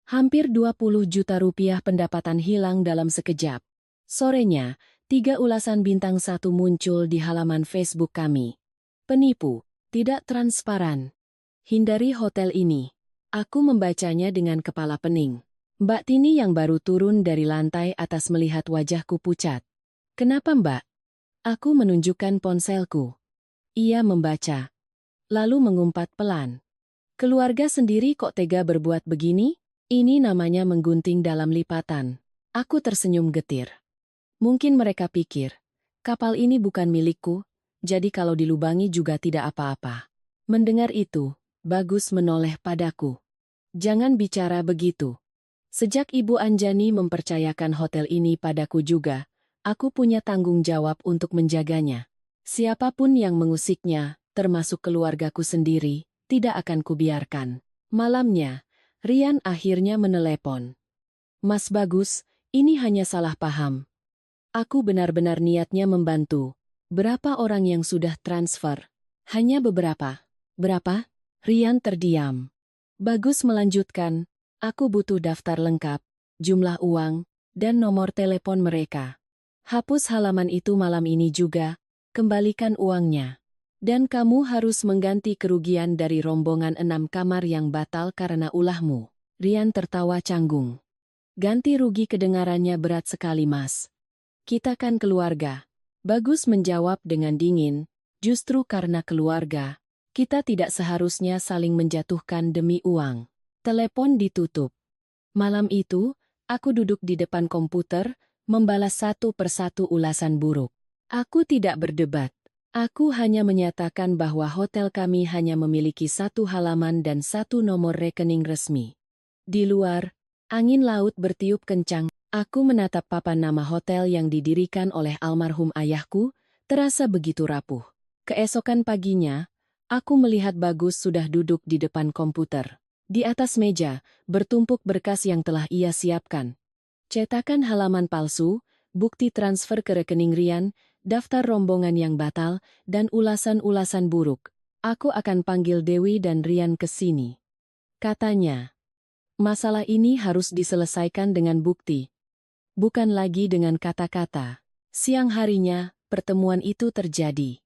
Speaker 1: Hampir 20 juta rupiah pendapatan hilang dalam sekejap. Sorenya, 3 ulasan bintang 1 muncul di halaman Facebook kami. Penipu, Tidak transparan. Hindari hotel ini. Aku membacanya dengan kepala pening. Mbak Tini yang baru turun dari lantai atas melihat wajahku pucat. Kenapa Mbak? Aku menunjukkan ponselku. Ia membaca. Lalu mengumpat pelan. Keluarga sendiri kok tega berbuat begini? Ini namanya menggunting dalam lipatan. Aku tersenyum getir. Mungkin mereka pikir, kapal ini bukan milikku, jadi kalau dilubangi juga tidak apa-apa. Mendengar itu, Bagus menoleh padaku. Jangan bicara begitu. Sejak Ibu Anjani mempercayakan hotel ini padaku juga, aku punya tanggung jawab untuk menjaganya. Siapapun yang mengusiknya, termasuk keluargaku sendiri, tidak akan kubiarkan. Malamnya, Rian akhirnya menelepon. Mas Bagus, ini hanya salah paham. Aku benar-benar niatnya membantu. Berapa orang yang sudah transfer? Hanya beberapa. Berapa? Rian terdiam. Bagus melanjutkan, aku butuh daftar lengkap, jumlah uang, dan nomor telepon mereka. Hapus halaman itu malam ini juga, kembalikan uangnya. Dan kamu harus mengganti kerugian dari rombongan 6 kamar yang batal karena ulahmu. Rian tertawa canggung. Ganti rugi kedengarannya berat sekali Mas. Kita kan keluarga. Bagus menjawab dengan dingin, justru karena keluarga, kita tidak seharusnya saling menjatuhkan demi uang. Telepon ditutup. Malam itu, aku duduk di depan komputer, membalas satu persatu ulasan buruk. Aku tidak berdebat. Aku hanya menyatakan bahwa hotel kami hanya memiliki satu halaman dan satu nomor rekening resmi. Di luar, angin laut bertiup kencang. Aku menatap papan nama hotel yang didirikan oleh almarhum ayahku, terasa begitu rapuh. Keesokan paginya, aku melihat Bagus sudah duduk di depan komputer. Di atas meja, bertumpuk berkas yang telah ia siapkan. Cetakan halaman palsu, bukti transfer ke rekening Rian, daftar rombongan yang batal, dan ulasan-ulasan buruk. Aku akan panggil Dewi dan Rian ke sini. Katanya, masalah ini harus diselesaikan dengan bukti. Bukan lagi dengan kata-kata. Siang harinya, pertemuan itu terjadi.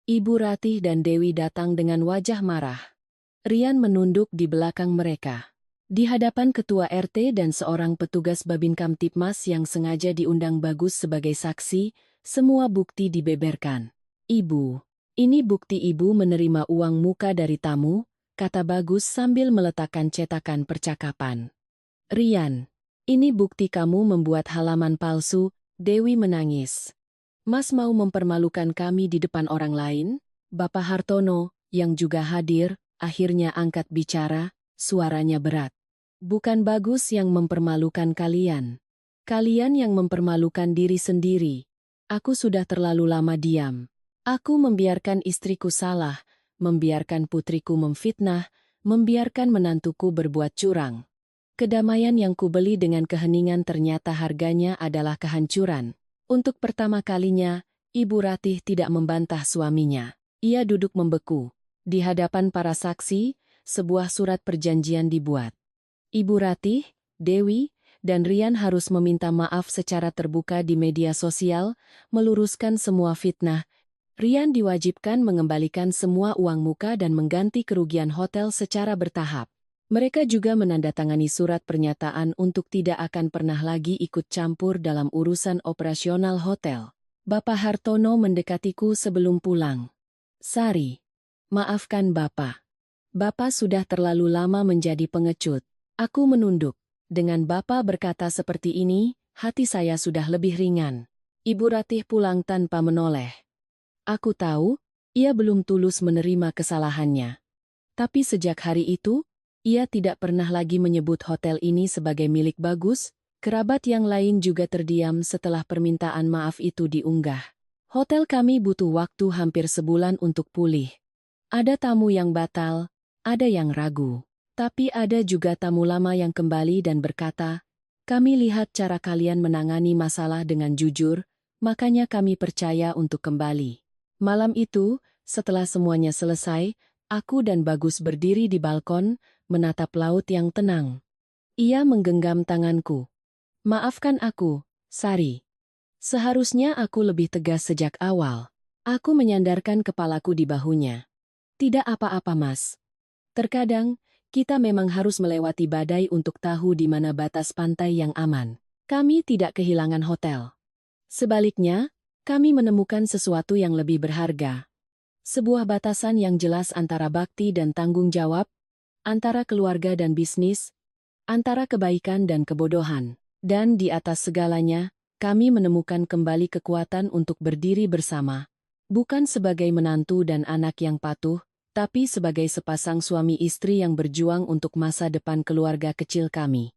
Speaker 1: Ibu Ratih dan Dewi datang dengan wajah marah. Rian menunduk di belakang mereka. Di hadapan ketua RT dan seorang petugas Babin Kamtipmas yang sengaja diundang Bagus sebagai saksi, semua bukti dibeberkan. Ibu, ini bukti ibu menerima uang muka dari tamu, kata Bagus sambil meletakkan cetakan percakapan. Rian, ini bukti kamu membuat halaman palsu, Dewi menangis. Mas mau mempermalukan kami di depan orang lain? Bapak Hartono, yang juga hadir, akhirnya angkat bicara, suaranya berat. Bukan Bagus yang mempermalukan kalian. Kalian yang mempermalukan diri sendiri. Aku sudah terlalu lama diam. Aku membiarkan istriku salah, membiarkan putriku memfitnah, membiarkan menantuku berbuat curang. Kedamaian yang kubeli dengan keheningan ternyata harganya adalah kehancuran. Untuk pertama kalinya, Ibu Ratih tidak membantah suaminya. Ia duduk membeku. Di hadapan para saksi, sebuah surat perjanjian dibuat. Ibu Ratih, Dewi, dan Rian harus meminta maaf secara terbuka di media sosial, meluruskan semua fitnah. Rian diwajibkan mengembalikan semua uang muka dan mengganti kerugian hotel secara bertahap. Mereka juga menandatangani surat pernyataan untuk tidak akan pernah lagi ikut campur dalam urusan operasional hotel. Bapak Hartono mendekatiku sebelum pulang. Sari, maafkan Bapak. Bapak sudah terlalu lama menjadi pengecut. Aku menunduk. Dengan Bapak berkata seperti ini, hati saya sudah lebih ringan. Ibu Ratih pulang tanpa menoleh. Aku tahu, ia belum tulus menerima kesalahannya. Tapi sejak hari itu, ia tidak pernah lagi menyebut hotel ini sebagai milik Bagus. Kerabat yang lain juga terdiam setelah permintaan maaf itu diunggah. Hotel kami butuh waktu hampir sebulan untuk pulih. Ada tamu yang batal, ada yang ragu. Tapi ada juga tamu lama yang kembali dan berkata, kami lihat cara kalian menangani masalah dengan jujur, makanya kami percaya untuk kembali. Malam itu, setelah semuanya selesai, aku dan Bagus berdiri di balkon, menatap laut yang tenang. Ia menggenggam tanganku. Maafkan aku, Sari. Seharusnya aku lebih tegas sejak awal. Aku menyandarkan kepalaku di bahunya. Tidak apa-apa, Mas. Terkadang, kita memang harus melewati badai untuk tahu di mana batas pantai yang aman. Kami tidak kehilangan hotel. Sebaliknya, kami menemukan sesuatu yang lebih berharga. Sebuah batasan yang jelas antara bakti dan tanggung jawab, antara keluarga dan bisnis, antara kebaikan dan kebodohan. Dan di atas segalanya, kami menemukan kembali kekuatan untuk berdiri bersama. Bukan sebagai menantu dan anak yang patuh, tapi sebagai sepasang suami istri yang berjuang untuk masa depan keluarga kecil kami.